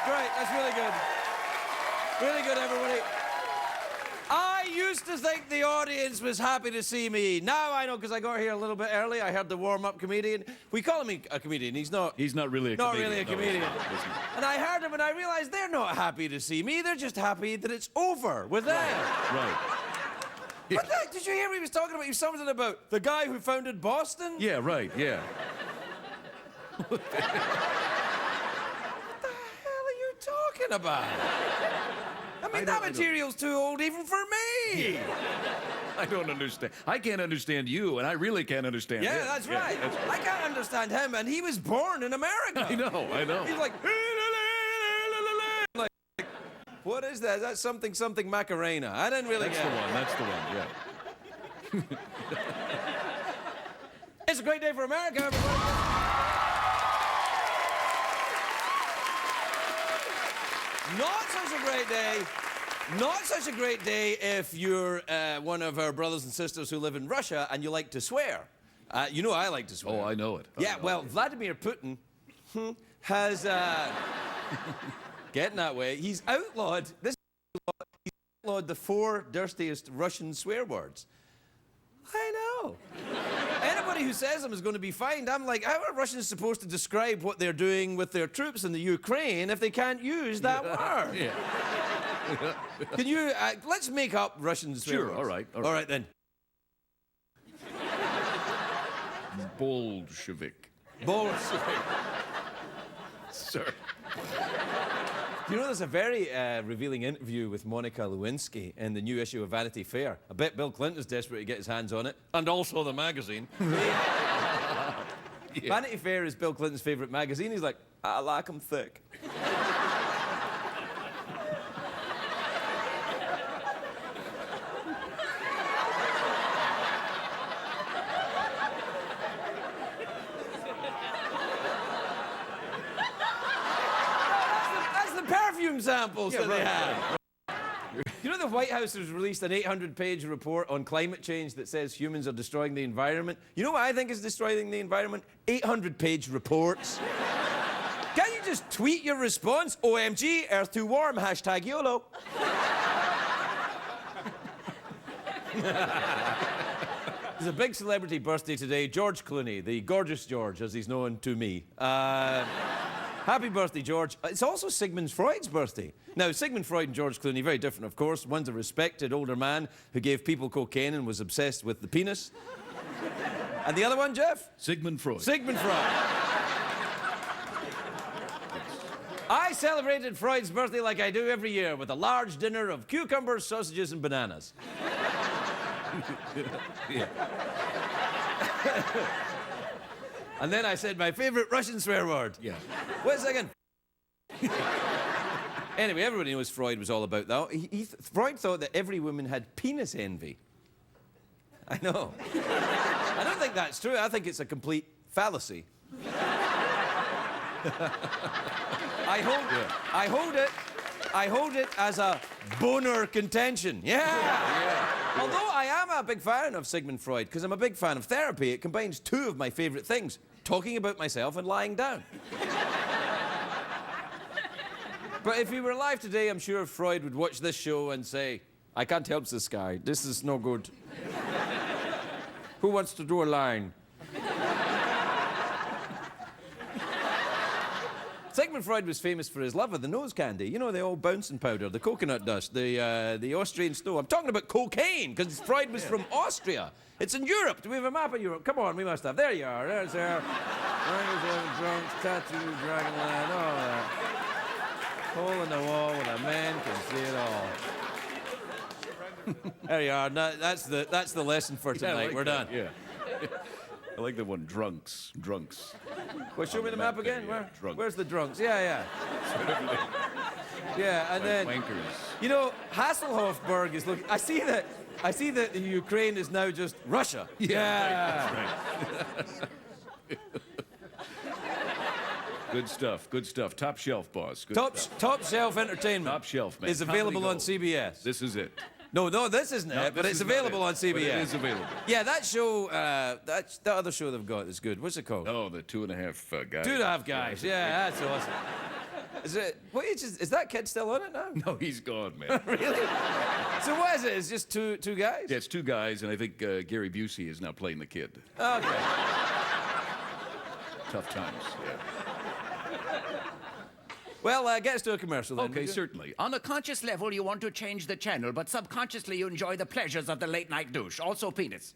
Great, that's really good. Really good, everybody. I used to think the audience was happy to see me. Now I know, because I got here a little bit early. I heard the warm-up comedian. We call him a comedian. He's not really a comedian. Not really a No, comedian. he's not. And I heard him, and I realized they're not happy to see me. They're just happy that it's over with them. Right. But did you hear what he was talking about? He was something about the guy who founded Boston? Yeah, right, yeah. Talking about? I mean, that material's too old even for me. I don't understand. I can't understand you, and I really can't understand him. Yeah, that's right. that's right. I can't understand him, and he was born in America. I know. He's like, what is that? That's something Macarena. I didn't really get it. That's the one, yeah. It's a great day for America, everybody. Not such a great day. Not such a great day if you're one of our brothers and sisters who live in Russia and you like to swear. You know I like to swear. Oh, I know it. Vladimir Putin has getting that way. He's outlawed the 4 dirtiest Russian swear words. I know. Anybody who says them is going to be fined. I'm like, how are Russians supposed to describe what they're doing with their troops in the Ukraine if they can't use that word? Yeah. Can you, let's make up Russian swear words. All right. All right, then. Bolshevik. Bolshevik. Sir. You know, there's a very revealing interview with Monica Lewinsky in the new issue of Vanity Fair. I bet Bill Clinton's desperate to get his hands on it. And also the magazine. Yeah. Vanity Fair is Bill Clinton's favorite magazine. He's like, I like them thick. Perfume samples that they have. You know the White House has released an 800-page report on climate change that says humans are destroying the environment? You know what I think is destroying the environment? 800-page reports. Can't you just tweet your response? OMG, Earth too warm, hashtag YOLO. There's a big celebrity birthday today, George Clooney, the gorgeous George, as he's known to me. Happy birthday, George. It's also Sigmund Freud's birthday. Now, Sigmund Freud and George Clooney, very different, of course. One's a respected older man who gave people cocaine and was obsessed with the penis. And the other one, Jeff? Sigmund Freud. Sigmund Freud. I celebrated Freud's birthday like I do every year with a large dinner of cucumbers, sausages, and bananas. Yeah. And then I said my favorite Russian swear word. Yeah. Wait a second. Anyway, everybody knows Freud was all about that. Freud thought that every woman had penis envy. I know. I don't think that's true. I think it's a complete fallacy. I hold it as a boner contention. Yeah. Although I am a big fan of Sigmund Freud, because I'm a big fan of therapy, it combines 2 of my favorite things, talking about myself and lying down. But if he were alive today, I'm sure Freud would watch this show and say, I can't help this guy. This is no good. Who wants to do a line? Sigmund Freud was famous for his love of the nose candy. You know, the old bouncing powder, the coconut dust, the Austrian snow. I'm talking about cocaine, because Freud was from Austria. It's in Europe. Do we have a map of Europe? Come on, we must have. There you are. There's there. Drunks, tattoo, Dragonland, all that. Hole in the wall where a man can see it all. There you are. No, that's the lesson for Yeah, I tonight. like We're that, done. Yeah. I like the one, drunks. Well, show me the map again. there, yeah. Drunk. Where's the drunks? Yeah. Yeah, and then Wankers. you know, Hasselhofberg is looking. I see that the Ukraine is now just Russia. Yeah. Right. Good stuff. Top shelf, boss. Good stuff. Top shelf entertainment. Top shelf, man. Is available Comedy on gold. CBS. This is it. No, this isn't No, it, but this it's is not available it, on CBS. but it is available. Yeah, that show, that other show they've got is good. What's it called? Oh, the 2.5 guys. 2.5 Guys. Yeah, that's awesome. Is it? What age is that kid still on it now? No, he's gone, man. Really? So what is it? It's just two guys? Yeah, it's 2 guys, and I think Gary Busey is now playing the kid. Okay. Tough times, yeah. Well, get us to a commercial then. Okay, certainly. On a conscious level, you want to change the channel, but subconsciously you enjoy the pleasures of the late-night douche. Also penis.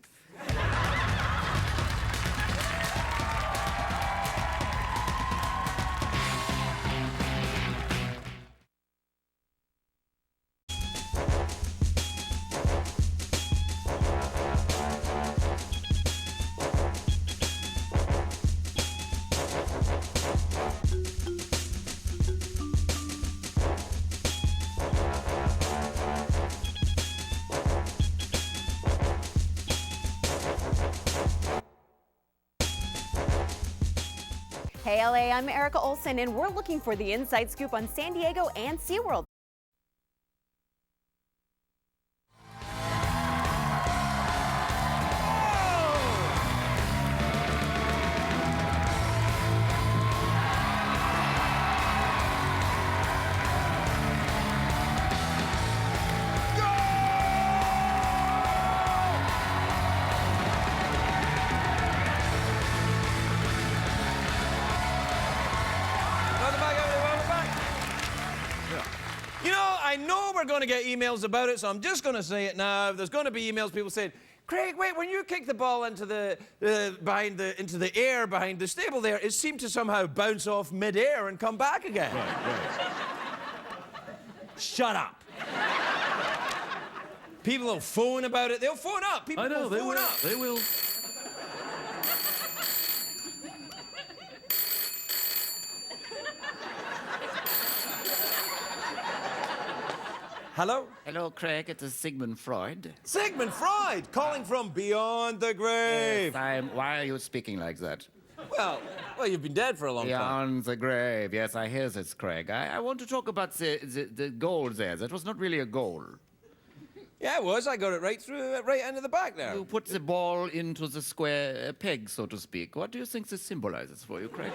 Hey LA, I'm Erica Olsen, and we're looking for the inside scoop on San Diego and SeaWorld. You know, I know we're going to get emails about it, so I'm just going to say it now. There's going to be emails, people saying, Craig, wait, when you kicked the ball into the air behind the stable there, it seemed to somehow bounce off mid-air and come back again. Right. Shut up. People will phone about it. They'll phone up. People I know, will they phone will. up. They will. Hello? Hello, Craig. It is Sigmund Freud. Sigmund Freud, calling from beyond the grave. Yes, why are you speaking like that? Well, you've been dead for a long time. Beyond the grave. Yes, I hear this, Craig. I want to talk about the goal there. That was not really a goal. Yeah, it was. I got it right into the back there. You put the ball into the square peg, so to speak. What do you think this symbolizes for you, Craig?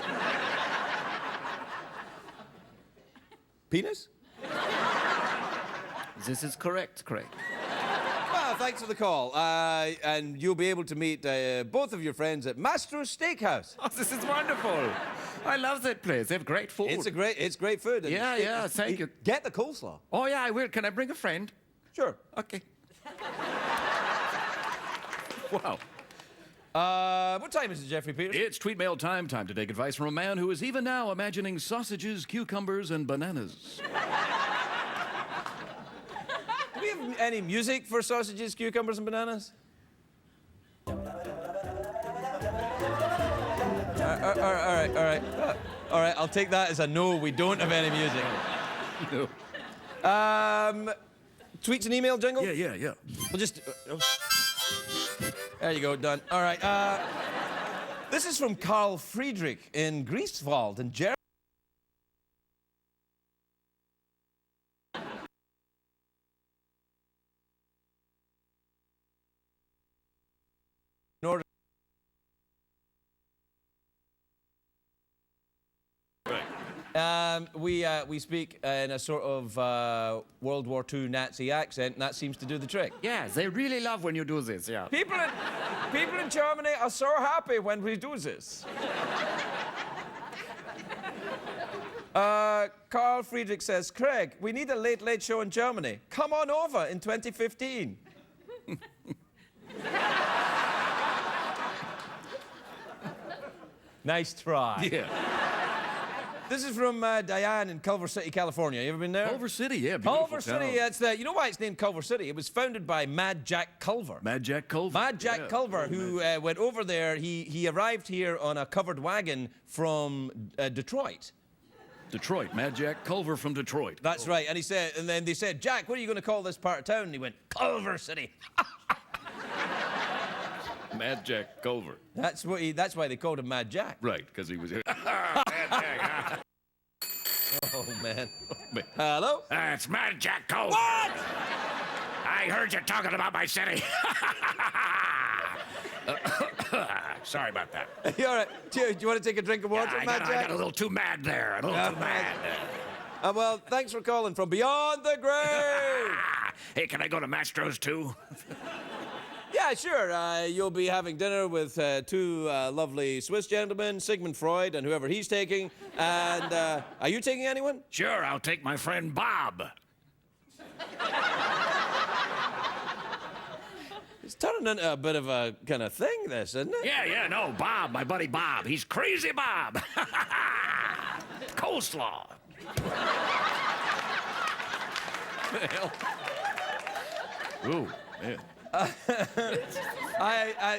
Penis? This is correct, Craig. Well, thanks for the call. And you'll be able to meet both of your friends at Mastro's Steakhouse. Oh, this is wonderful. I love that place. They have great food. It's great food. And Yeah, thank you. Get the coleslaw. Oh, yeah, I will. Can I bring a friend? Sure. Okay. Wow. What time is it, Jeffrey Peters? It's tweet mail time. Time to take advice from a man who is even now imagining sausages, cucumbers, and bananas. Do we have any music for sausages, cucumbers, and bananas? All right, I'll take that as a no. We don't have any music. No. Tweets and email jingle? Yeah. We'll just... There you go, done. All right, this is from Carl Friedrich in Greifswald in Germany. We speak in a sort of World War II Nazi accent, and that seems to do the trick. Yeah, they really love when you do this, yeah. People in Germany are so happy when we do this. Carl Friedrich says, Craig, we need a late, late show in Germany. Come on over in 2015. Nice try. Yeah. This is from Diane in Culver City, California. You ever been there? Culver City, yeah, beautiful Culver town. City, that's the, you know why it's named Culver City? It was founded by Mad Jack Culver. Mad Jack Culver. Mad Jack Culver, who went over there. He arrived here on a covered wagon from Detroit. Detroit, Mad Jack Culver from Detroit. That's right. And he said, and then they said, Jack, what are you going to call this part of town? And he went, Culver City. Mad Jack Culver. That's why they called him Mad Jack. Right, because he was here. Oh, man. Hello? It's Mad Jack Culver. What? I heard you talking about my city. Sorry about that. You all right? Do you want to take a drink of water, Mad Jack? I got a little too mad there. A little too mad. Well, thanks for calling from beyond the grave. Hey, can I go to Mastro's too? Yeah, sure. You'll be having dinner with two lovely Swiss gentlemen, Sigmund Freud and whoever he's taking. And are you taking anyone? Sure, I'll take my friend Bob. It's turning into a bit of a kind of thing, this, isn't it? Yeah, no, Bob, my buddy Bob. He's crazy Bob. Coleslaw. Ooh, man.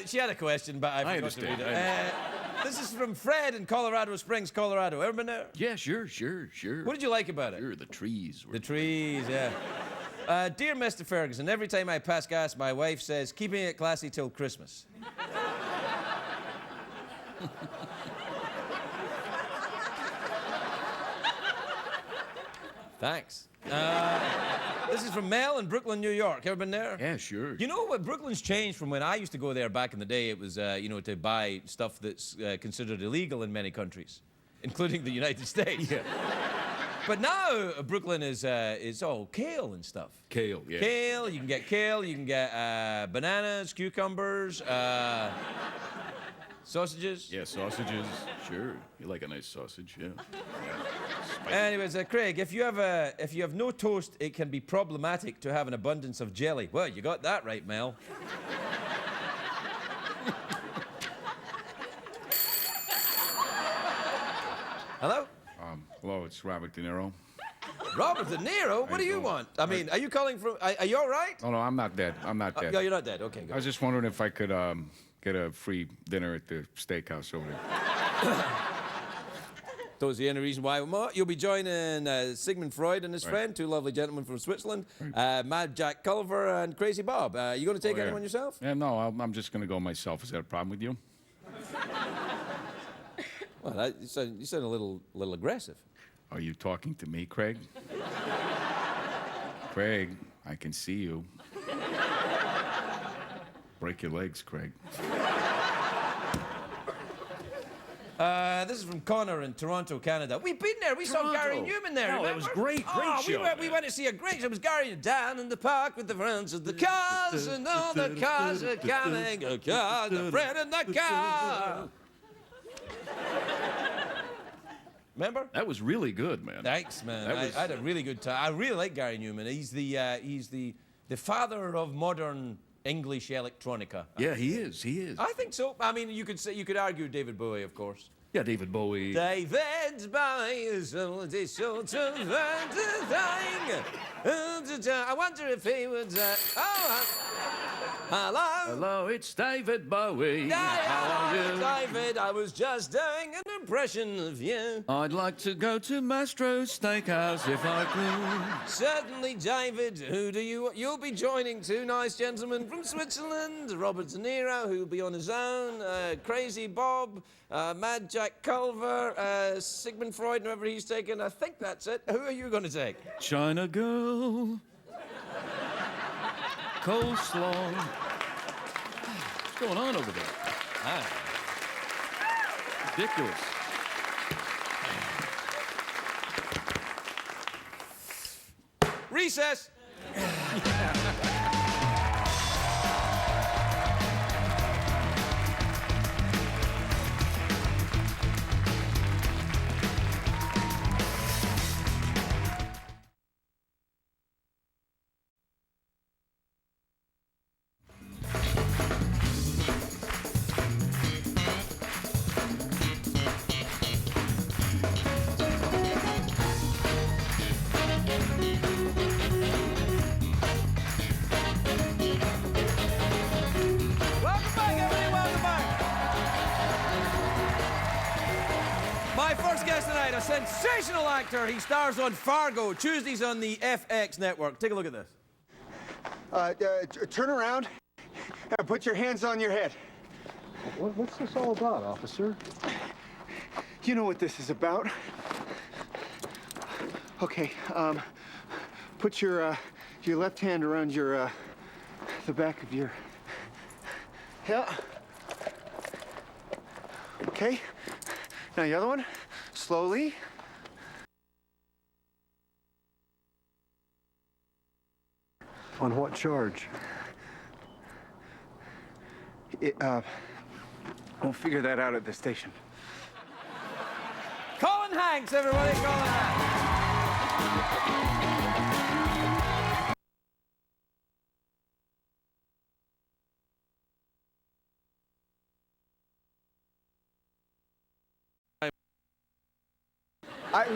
She had a question, but I forgot to read it. This is from Fred in Colorado Springs, Colorado. Ever been there? Yeah, sure. What did you like about it? Sure, the trees. The trees, yeah. Dear Mr. Ferguson, every time I pass gas, my wife says, keeping it classy till Christmas. Thanks. This is from Mel in Brooklyn, New York. Ever been there? Yeah, sure. You know what? Brooklyn's changed from when I used to go there back in the day. It was, to buy stuff that's considered illegal in many countries, including the United States. Yeah. But now Brooklyn is all kale and stuff. Kale, yeah. Kale, you can get bananas, cucumbers, sausages. Yeah, sausages. Sure. You like a nice sausage, yeah. Anyways, Craig, if you have no toast, it can be problematic to have an abundance of jelly. Well, you got that right, Mel. Hello? Hello, it's Robert De Niro. Robert De Niro? What do you want? I mean, are you calling from... Are you all right? Oh, no, I'm not dead. I'm not dead. No, you're not dead. Okay, good. I was just wondering if I could get a free dinner at the steakhouse over there. That was the only reason why you'll be joining Sigmund Freud and his friend, two lovely gentlemen from Switzerland, Mad Jack Culver and Crazy Bob. You going to take anyone yourself? Yeah, no, I'm just going to go myself. Is that a problem with you? Well, you sound a little aggressive. Are you talking to me, Craig? Craig, I can see you. Break your legs, Craig. This is from Connor in Toronto, Canada. We've been there. We saw Gary Newman there. No, remember? it was great show. We went to see a great show. It was Gary down in the park with the friends of the cars, and all the cars are coming. A car, the friend in the car. Remember? That was really good, man. Thanks, man. I had a really good time. I really like Gary Newman. He's the father of modern English electronica. Yeah, he is. He is. I think so. I mean, you could argue David Bowie, of course. Yeah, David Bowie. David Bowie is only short of thing. I wonder if he would. Hello. Hello, it's David Bowie. How are you? David, I was just doing an impression of you. I'd like to go to Mastro's Steakhouse if I could. Certainly, David. Who do you? You'll be joining two nice gentlemen from Switzerland. Robert De Niro, who'll be on his own. Crazy Bob. Mad Jack Culver, Sigmund Freud, whoever he's taken. I think that's it. Who are you going to take? China Girl. Coleslaw. What's going on over there? Ridiculous. Recess. us tonight, a sensational actor. He stars on Fargo, Tuesdays on the FX network. Take a look at this. Turn around and put your hands on your head. What's this all about, officer? You know what this is about. Okay, put your left hand around your, the back of your... Yeah. Okay. Now the other one, slowly. On what charge? We'll figure that out at the station. Colin Hanks, everybody, Colin Hanks.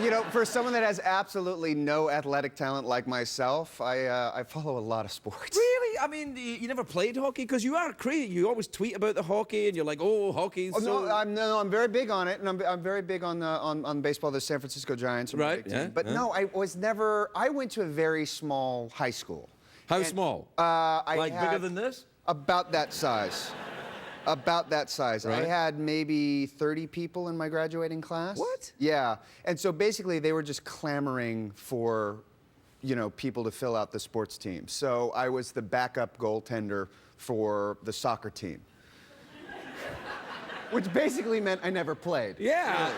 You know, for someone that has absolutely no athletic talent like myself, I follow a lot of sports. Really? I mean, you never played hockey? Because you are crazy. You always tweet about the hockey, and you're like, oh, hockey's so... No, I'm very big on it, and I'm very big on baseball. The San Francisco Giants are my big team. But no, I was never... I went to a very small high school. How small? Like bigger than this? About that size. About that size. Right. I had maybe 30 people in my graduating class. What? Yeah. And so basically they were just clamoring for, you know, people to fill out the sports team. So I was the backup goaltender for the soccer team. Which basically meant I never played. Yeah.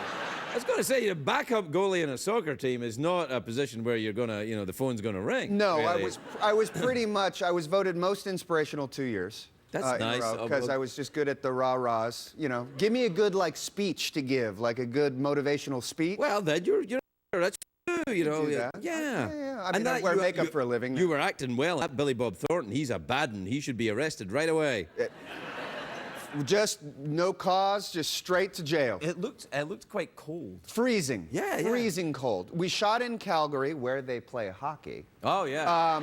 I was going to say, a backup goalie in a soccer team is not a position where you're going to, you know, the phone's going to ring. No, really. I was pretty much, I was voted most inspirational 2 years. That's nice. Because I was just good at the rah-rahs, you know. Give me a good, like, speech to give, like a good motivational speech. Well, then you're that's you know. Do that. Yeah. I mean, I wear makeup for a living. You were acting well. That Billy Bob Thornton, he's a bad one. He should be arrested right away. Just no cause, just straight to jail. It looked quite cold. Freezing. Yeah. Freezing cold. We shot in Calgary, where they play hockey. Oh, yeah.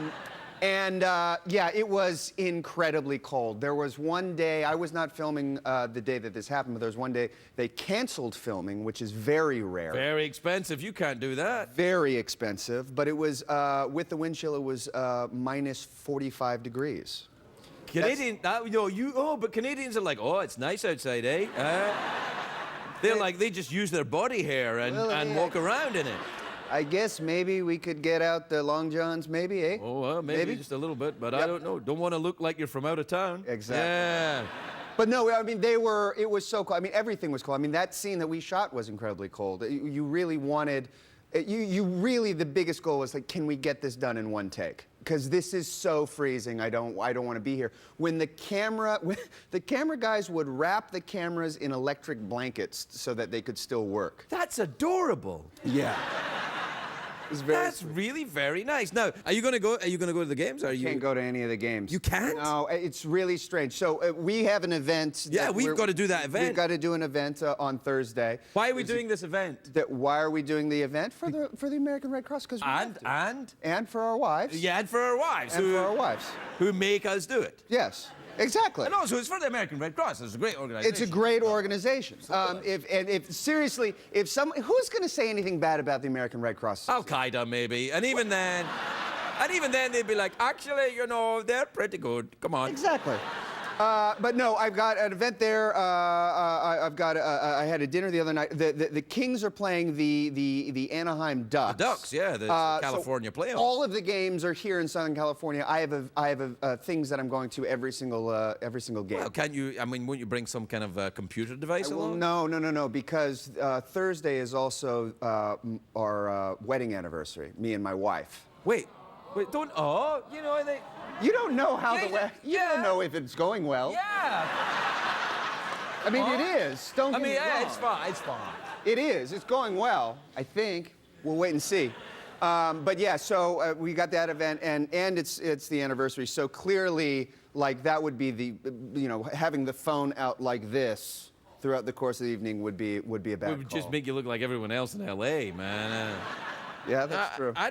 Yeah, it was incredibly cold. There was one day, I was not filming the day that this happened, but there was one day they canceled filming, which is very rare. Very expensive. You can't do that. Very expensive, but it was, with the wind chill, it was minus 45 degrees. Canadian, but Canadians are like, oh, it's nice outside, eh? They're like, they just use their body hair and walk around in it. I guess maybe we could get out the long johns, maybe, eh? Oh, well, maybe just a little bit, but I don't know. Don't want to look like you're from out of town. Exactly. Yeah. But no, I mean, it was so cold. I mean, everything was cold. I mean, that scene that we shot was incredibly cold. You really wanted, the biggest goal was like, can we get this done in one take? Because this is so freezing, I don't want to be here. When the camera guys would wrap the cameras in electric blankets so that they could still work. That's adorable. Yeah. That's really very nice. Now, are you going to go? Are you going to go to the games? I can't go to any of the games. You can't? No, it's really strange. So we have an event. Yeah, we've got to do that event. We've got to do an event on Thursday. Why are we doing this event? Why are we doing the event for the American Red Cross? Because and for our wives. Yeah, and for our wives. And for our wives. Who make us do it. Yes. Exactly. And also, it's for the American Red Cross. It's a great organization. It's a great organization. Seriously, who's going to say anything bad about the American Red Cross? Al-Qaeda, maybe. And even then, they'd be like, actually, you know, they're pretty good. Come on. Exactly. But no, I've got an event there. I had a dinner the other night. The Kings are playing the Anaheim Ducks. The Ducks, yeah, the California playoffs. All of the games are here in Southern California. I have things that I'm going to every single game. Well, can't you? I mean, won't you bring some kind of computer device along? No, because Thursday is also our wedding anniversary. Me and my wife. Wait, don't. Oh, you know they. You don't know how you don't know if it's going well. Yeah. I mean, it is. Don't get me wrong. It's fine. It's fine. It is. It's going well, I think. We'll wait and see. But yeah, so we got that event, and it's the anniversary. So clearly, like, that would be the, having the phone out like this throughout the course of the evening would be a bad call. It would just make you look like everyone else in L.A., man. Yeah, that's true. I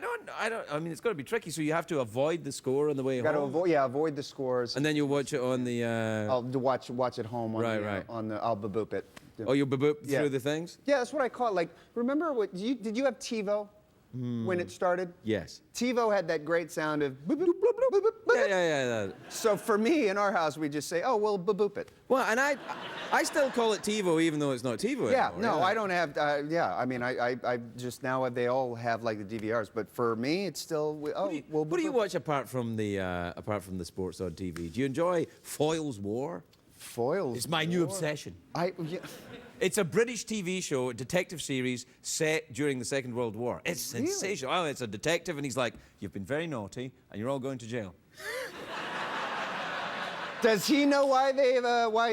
mean, it's got to be tricky. So you have to avoid the score on the way Got to home. avoid the scores. And then you'll watch it on the. I'll watch it home. On Right. I'll baboop it. Oh, you'll baboop through the things? Yeah, that's what I call it. Like, remember did you have TiVo when it started? Yes. TiVo had that great sound of boop, boop, boop, boop, boop, boop. Yeah. So for me, in our house, we just say, oh, well, baboop it. Well, and I still call it TiVo even though it's not TiVo Yeah, anymore. no, I don't have, I mean, I just now they all have like the DVRs, but for me, it's still, What do you watch apart from the sports on TV? Do you enjoy Foyle's War? Foyle's It's my new obsession. It's a British TV show, a detective series set during the Second World War. It's sensational. Oh, it's a detective, and he's like, "You've been very naughty, and you're all going to jail." Does he know why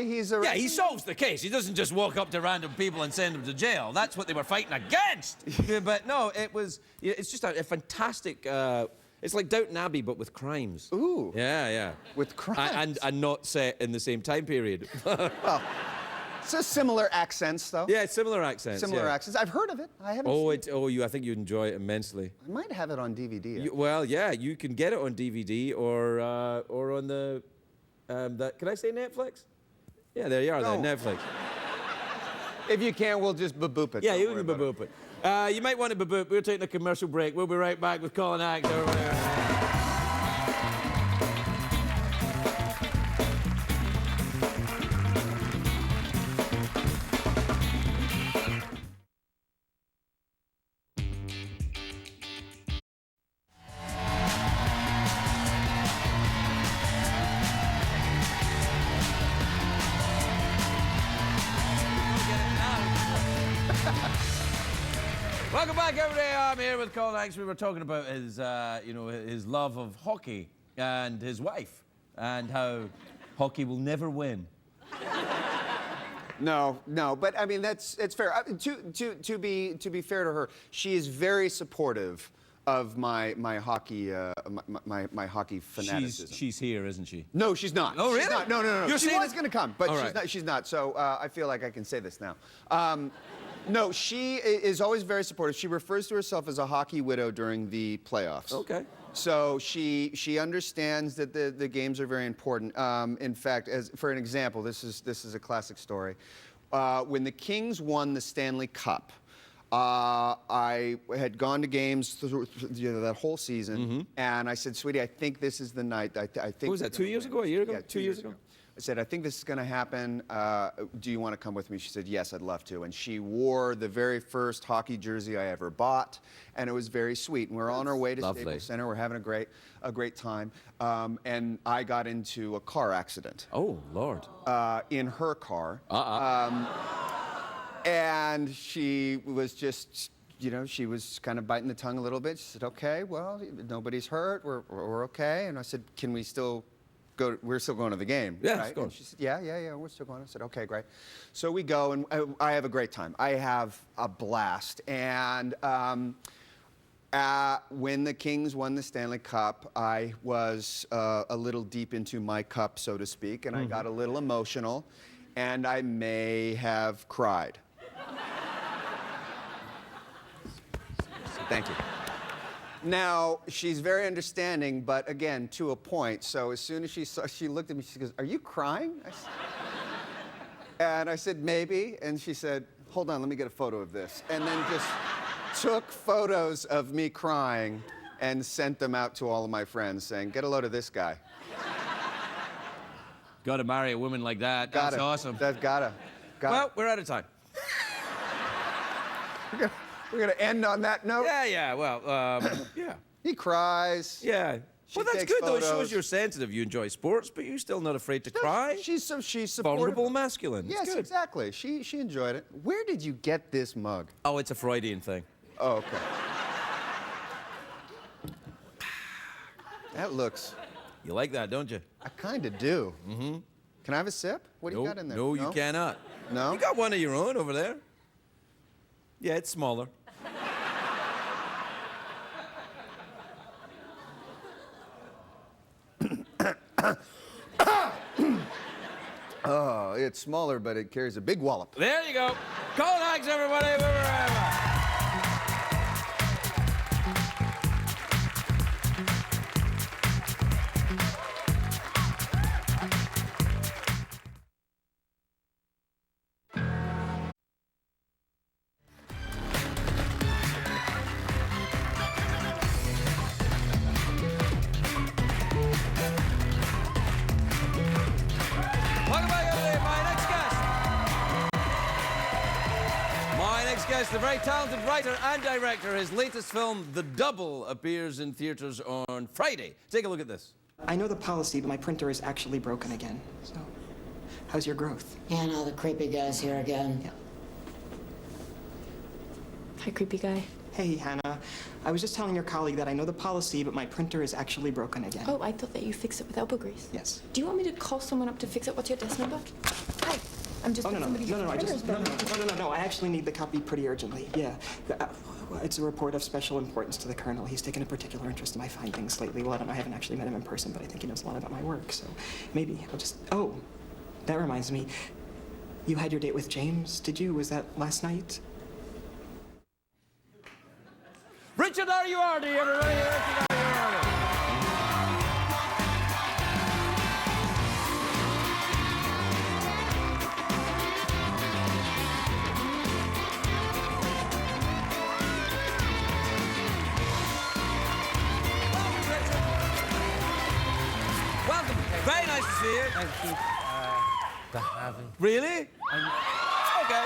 he's arrested? Yeah, he solves the case. He doesn't just walk up to random people and send them to jail. That's what they were fighting against. Yeah, but no, it's just a fantastic. It's like Downton Abbey, but with crimes. Ooh. Yeah. With crimes. And not set in the same time period. Well, it's similar accents, though. Yeah, similar accents. Similar accents. I've heard of it. I haven't seen it. I think you'd enjoy it immensely. I might have it on DVD. Well, yeah, you can get it on DVD or on the. Can I say Netflix? Yeah, there you are. Then Netflix. If you can, we'll just baboop it. Yeah, you can baboop it. You might want to baboop. We're taking a commercial break. We'll be right back with Colin Axe. Welcome back, everybody. I'm here with Colin Axe. We were talking about his, his love of hockey and his wife, and how hockey will never win. No, but I mean it's fair. To be fair to her, she is very supportive of my hockey my hockey fanaticism. She's here, isn't she? No, she's not. Oh, really? She's not. No. She was going to come, but she's not. So I feel like I can say this now. No, she is always very supportive. She refers to herself as a hockey widow during the playoffs. Okay. So she understands that the games are very important. In fact, for an example, this is a classic story. When the Kings won the Stanley Cup, I had gone to games through that whole season, and I said, "Sweetie, I think this is the night. I think." What was that? 2 years ago? A year ago? Yeah, 2 years ago. I said, I think this is going to happen. Do you want to come with me? She said, yes, I'd love to. And she wore the very first hockey jersey I ever bought, and it was very sweet. And we're on our way to Staples Center. We're having a great time. And I got into a car accident. Oh, Lord. In her car. And she was just, she was kind of biting the tongue a little bit. She said, okay, well, nobody's hurt. We're okay. And I said, can we still... we're still going to the game, yeah, right? And she said, yeah, we're still going. I said, okay, great. So we go, and I have a great time. I have a blast. And when the Kings won the Stanley Cup, I was a little deep into my cup, so to speak, and I got a little emotional, and I may have cried. Thank you. Now, she's very understanding, but again, to a point. So as soon as she looked at me, she goes, are you crying? And I said, maybe. And she said, hold on, let me get a photo of this. And then just took photos of me crying and sent them out to all of my friends saying, get a load of this guy. Gotta marry a woman like that. That's awesome. Gotta. Well, we're out of time. We're gonna end on that note. Yeah. Well, yeah. He cries. Yeah. Well, that's good though. It shows you're sensitive. You enjoy sports, but you're still not afraid to cry. She's supportive. Vulnerable masculine. Yes, exactly. She enjoyed it. Where did you get this mug? Oh, it's a Freudian thing. Oh, okay. That looks. You like that, don't you? I kind of do. Mm-hmm. Can I have a sip? What do you got in there? No, you cannot. No? You got one of your own over there. Yeah, it's smaller. Oh, it's smaller, but it carries a big wallop. There you go. Colin Axe, everybody. We're next guest, the very talented writer and director. His latest film, The Double, appears in theaters on Friday. Take a look at this. I know the policy, but my printer is actually broken again. So, how's your growth? Yeah, no, the creepy guy's here again. Yeah. Hi, creepy guy. Hey, Hannah. I was just telling your colleague that I know the policy, but my printer is actually broken again. Oh, I thought that you fixed it with elbow grease. Yes. Do you want me to call someone up to fix it? What's your desk number? Hi. I'm just Oh, no, no, somebody's no, no, printer's broken. no, I actually need the copy pretty urgently. Yeah. It's a report of special importance to the Colonel. He's taken a particular interest in my findings lately. Well, I haven't actually met him in person, but I think he knows a lot about my work, so maybe I'll just... Oh, that reminds me. You had your date with James, did you? Was that last night? Richard Ayoade, everybody. Richard Ayoade. Welcome. Very nice to see you. Thank you for having. Really? Okay.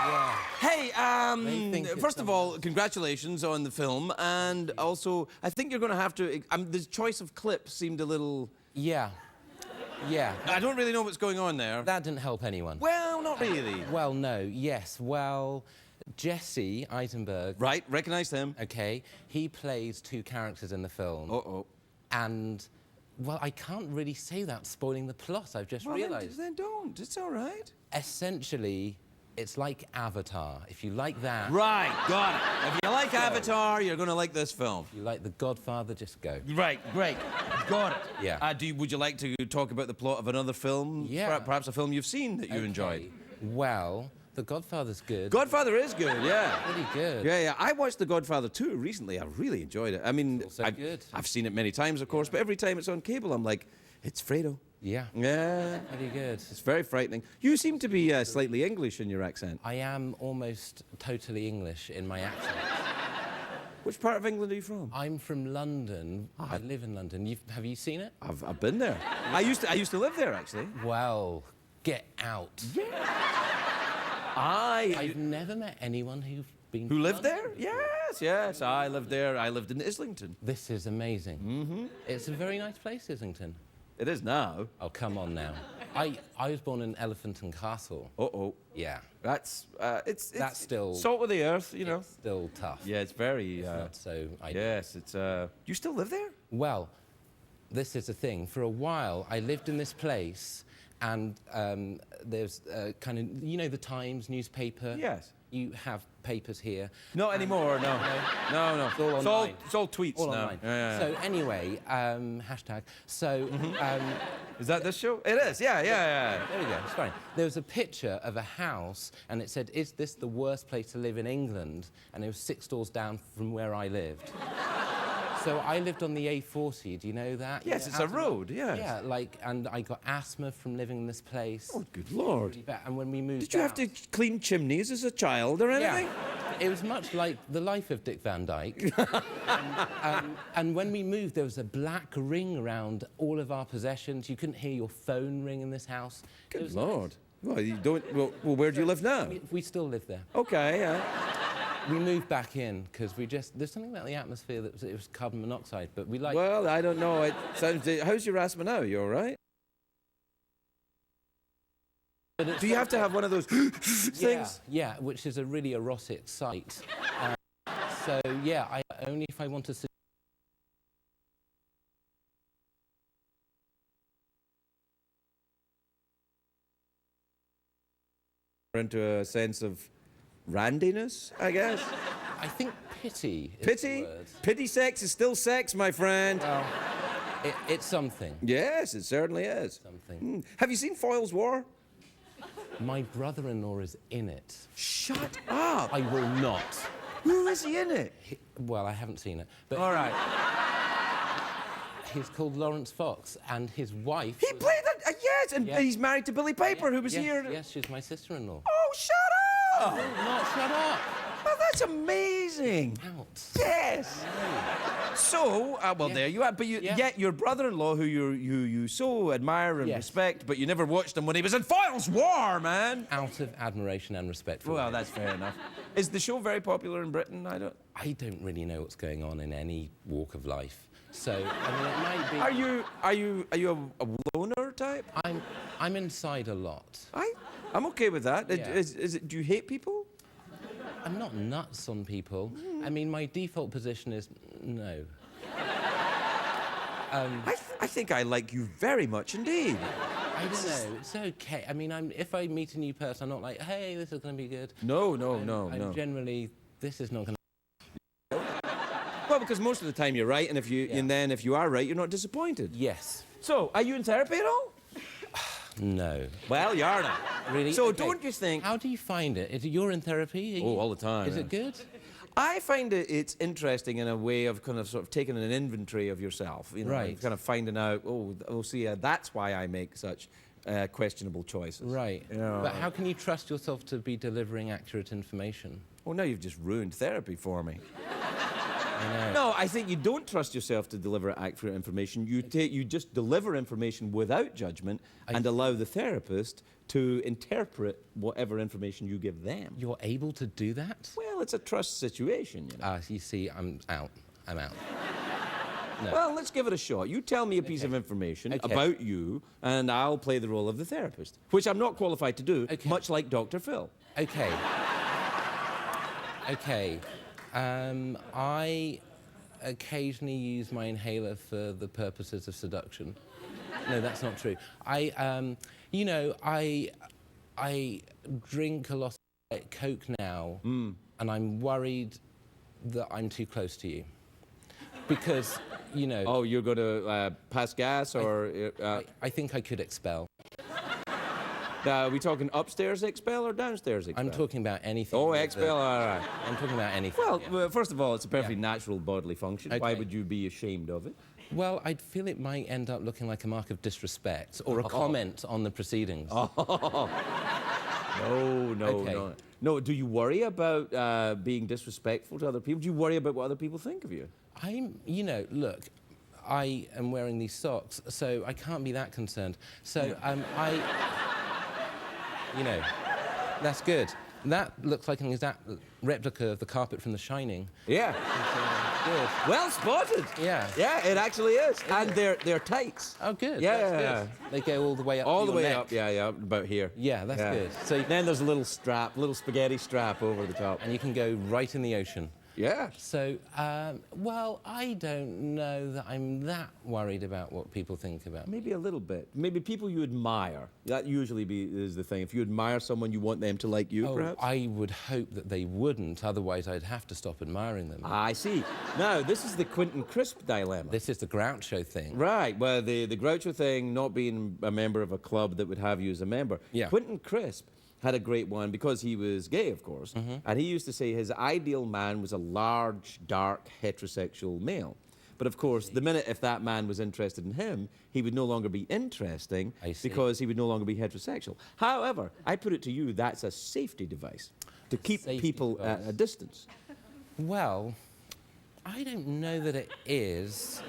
Yeah. Hey, first of all, congratulations on the film, and also, I think you're going to have to. The choice of clips seemed a little. Yeah. Yeah. I don't really know what's going on there. That didn't help anyone. Well, not really. Well, no. Yes. Well, Jesse Eisenberg. Right. Recognized him. Okay. He plays two characters in the film. Uh-oh. And. Well, I can't really say that, spoiling the plot. I've just realised. Then don't. It's all right. Essentially, it's like Avatar. If you like that... Right, got it. If you like Avatar, you're going to like this film. If you like The Godfather, just go. Right, great. Got it. Yeah. Would you like to talk about the plot of another film? Yeah. Perhaps a film you've seen that you enjoyed? Well, The Godfather's good. Godfather is good, yeah. Pretty good. Yeah, yeah. I watched The Godfather 2 recently. I really enjoyed it. I mean, good. I've seen it many times, of course, but every time it's on cable, I'm like, it's Fredo. Yeah. Yeah. Pretty good. It's very frightening. You seem to be slightly English in your accent. I am almost totally English in my accent. Which part of England are you from? I'm from London. I live in London. Have you seen it? I've been there. I used to live there, actually. Well, get out. Yeah. I've never met anyone who lived there? Yes, yes. I lived there. I lived in Islington. This is amazing. Mm-hmm. It's a very nice place, Islington. It is now. Oh, come on now. I was born in Elephant and Castle. Uh-oh. Yeah. That's that's still salt of the earth, you know. It's still tough. Yeah, it's very. It's not so ideal. Yes, it's. You still live there? Well, this is the thing. For a while, I lived in this place, and there's kind of the Times newspaper. Yes. You have papers here. Not anymore. No. No. It's all online. It's all tweets all now. Online. Yeah. So anyway, hashtag. So. Is that this show? It is. Yeah. There we go. It's fine. There was a picture of a house, and it said, "Is this the worst place to live in England?" And it was 6 doors down from where I lived. So I lived on the A40. Do you know that? Yes, it's a road. Yes. Yeah, and I got asthma from living in this place. Oh, good Lord! And when we moved, did you have to clean chimneys as a child or anything? Yeah. It was much like the life of Dick Van Dyke. and when we moved, there was a black ring around all of our possessions. You couldn't hear your phone ring in this house. Good Lord! Nice. Well, you don't. Well, where do you live now? We still live there. Okay. Yeah. We moved back in because there's something about the atmosphere that it was carbon monoxide, but we like. Well, I don't know. It sounds. How's your asthma now? You all right? Do you have to have one of those things? Yeah, which is a really erotic sight. So yeah, only if I want to. Into a sense of randiness, I guess. I think pity. Pity? Pity sex is still sex, my friend. Well, it's something. Yes, it certainly is. Something. Have you seen Foyle's War? My brother-in-law is in it. Shut up! I will not. Who is he in it? Well, I haven't seen it. But all right. He's called Lawrence Fox, and his wife. He played that. Yes, and he's married to Billie Piper, who was here. Yes, she's my sister-in-law. Oh, shut up! Not shut up. Oh, that's amazing. Out. Yes. So, well, there you are. But yet your brother-in-law, who you so admire and respect, but you never watched him when he was in Foyle's War, man. Out of admiration and respect for Well, him. that's fair enough. Is the show very popular in Britain? I don't really know what's going on in any walk of life. So, I mean, it might be. Are you a loner type? I'm inside a lot. I'm okay with that. Yeah. Is it? Do you hate people? I'm not nuts on people. I mean, my default position is no. I think I like you very much indeed. I don't know. It's okay. I mean, if I meet a new person, I'm not like, hey, this is going to be good. No. I'm generally, this is not going to. Well, because most of the time you're right, and then if you are right, you're not disappointed. Yes. So, are you in therapy at all? No. Well, you are not. Really? So Okay. don't you think? How do you find it? You're in therapy? All the time. Is it good? I find it's interesting in a way of kind of sort of taking an inventory of yourself, you know, Right. and kind of finding out, that's why I make such questionable choices. Right. You know, But how can you trust yourself to be delivering accurate information? Well, now you've just ruined therapy for me. I know. No, I think you don't trust yourself to deliver accurate information. You just deliver information without judgment and allow the therapist to interpret whatever information you give them. You're able to do that? Well, it's a trust situation, you know. You see, I'm out. I'm out. No. Well, let's give it a shot. You tell me a piece of information about you, and I'll play the role of the therapist, which I'm not qualified to do, much like Dr. Phil. Okay. Okay. I occasionally use my inhaler for the purposes of seduction. No, that's not true. I drink a lot of Coke now, and I'm worried that I'm too close to you. Because, you know... Oh, you're going to pass gas, or... I think I could expel. Are we talking upstairs expel or downstairs expel? I'm talking about anything. Oh, expel, all right. I'm talking about anything. Well, first of all, it's a perfectly natural bodily function. Why would you be ashamed of it? Well, I'd feel it might end up looking like a mark of disrespect or a comment on the proceedings. Oh. No. No, do you worry about being disrespectful to other people? Do you worry about what other people think of you? Look, I am wearing these socks, so I can't be that concerned. So, that's good. That looks like an exact replica of the carpet from The Shining. Yeah. Good. Well spotted. Yeah. Yeah, it actually is. And they're tights. Oh, good. Yeah, That's good. They go all the way up. All to the way your neck. up, yeah, about here. Yeah, that's good. So then there's a little strap, little spaghetti strap over the top. And you can go right in the ocean. Yeah. So, well, I don't know that I'm that worried about what people think about me. Maybe a little bit. Maybe people you admire. That usually is the thing. If you admire someone, you want them to like you, perhaps? I would hope that they wouldn't, otherwise I'd have to stop admiring them. I see. Now, this is the Quentin Crisp dilemma. This is the Groucho thing. Right. Well, the Groucho thing, not being a member of a club that would have you as a member. Yeah. Quentin Crisp had a great one because he was gay, of course, and he used to say his ideal man was a large, dark, heterosexual male. But of course, the minute if that man was interested in him, he would no longer be interesting because he would no longer be heterosexual. However, I put it to you, that's a safety device to keep people at a distance. Well, I don't know that it is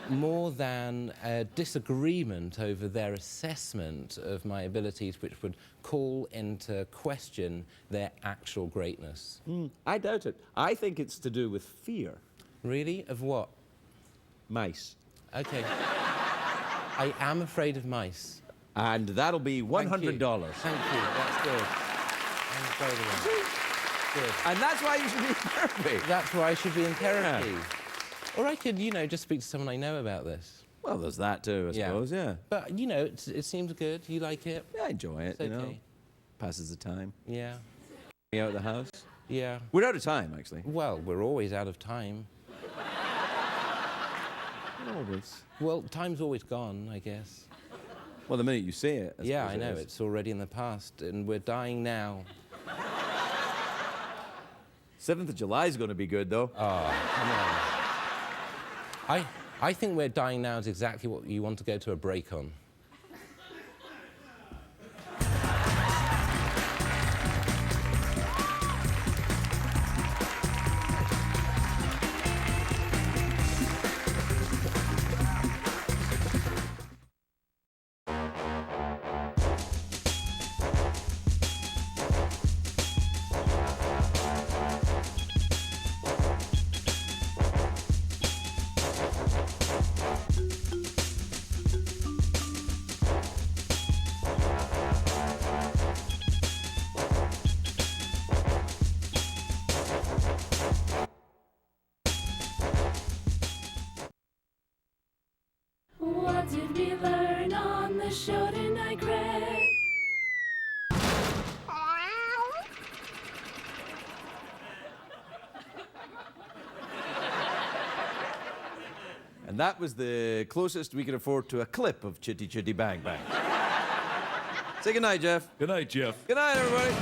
more than a disagreement over their assessment of my abilities, which would call into question their actual greatness. I doubt it. I think it's to do with fear. Really? Of what? Mice. Okay. I am afraid of mice. And that'll be $100. Thank you. That's good. I'm afraid of them. Good. And that's why you should be in therapy. That's why I should be in therapy. Yeah. Or I could, just speak to someone I know about this. Well, there's that too, I suppose, yeah. But, it seems good. You like it? Yeah, I enjoy it, it's okay. Passes the time. Yeah. Me out of the house? Yeah. We're out of time, actually. Well, we're always out of time. Always. Well, time's always gone, I guess. Well, the minute you say it. I know. It's already in the past, and we're dying now. 7th of July is going to be good, though. Oh, come on. I think we're dying now is exactly what you want to go to a break on. And that was the closest we could afford to a clip of Chitty Chitty Bang Bang. Say goodnight, Jeff. Good night, Jeff. Good night, everybody.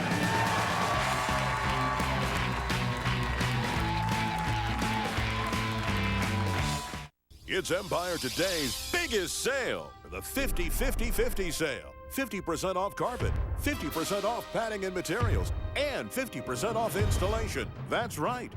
It's Empire Today's biggest sale, the 50-50-50 sale. 50% off carpet, 50% off padding and materials, and 50% off installation. That's right.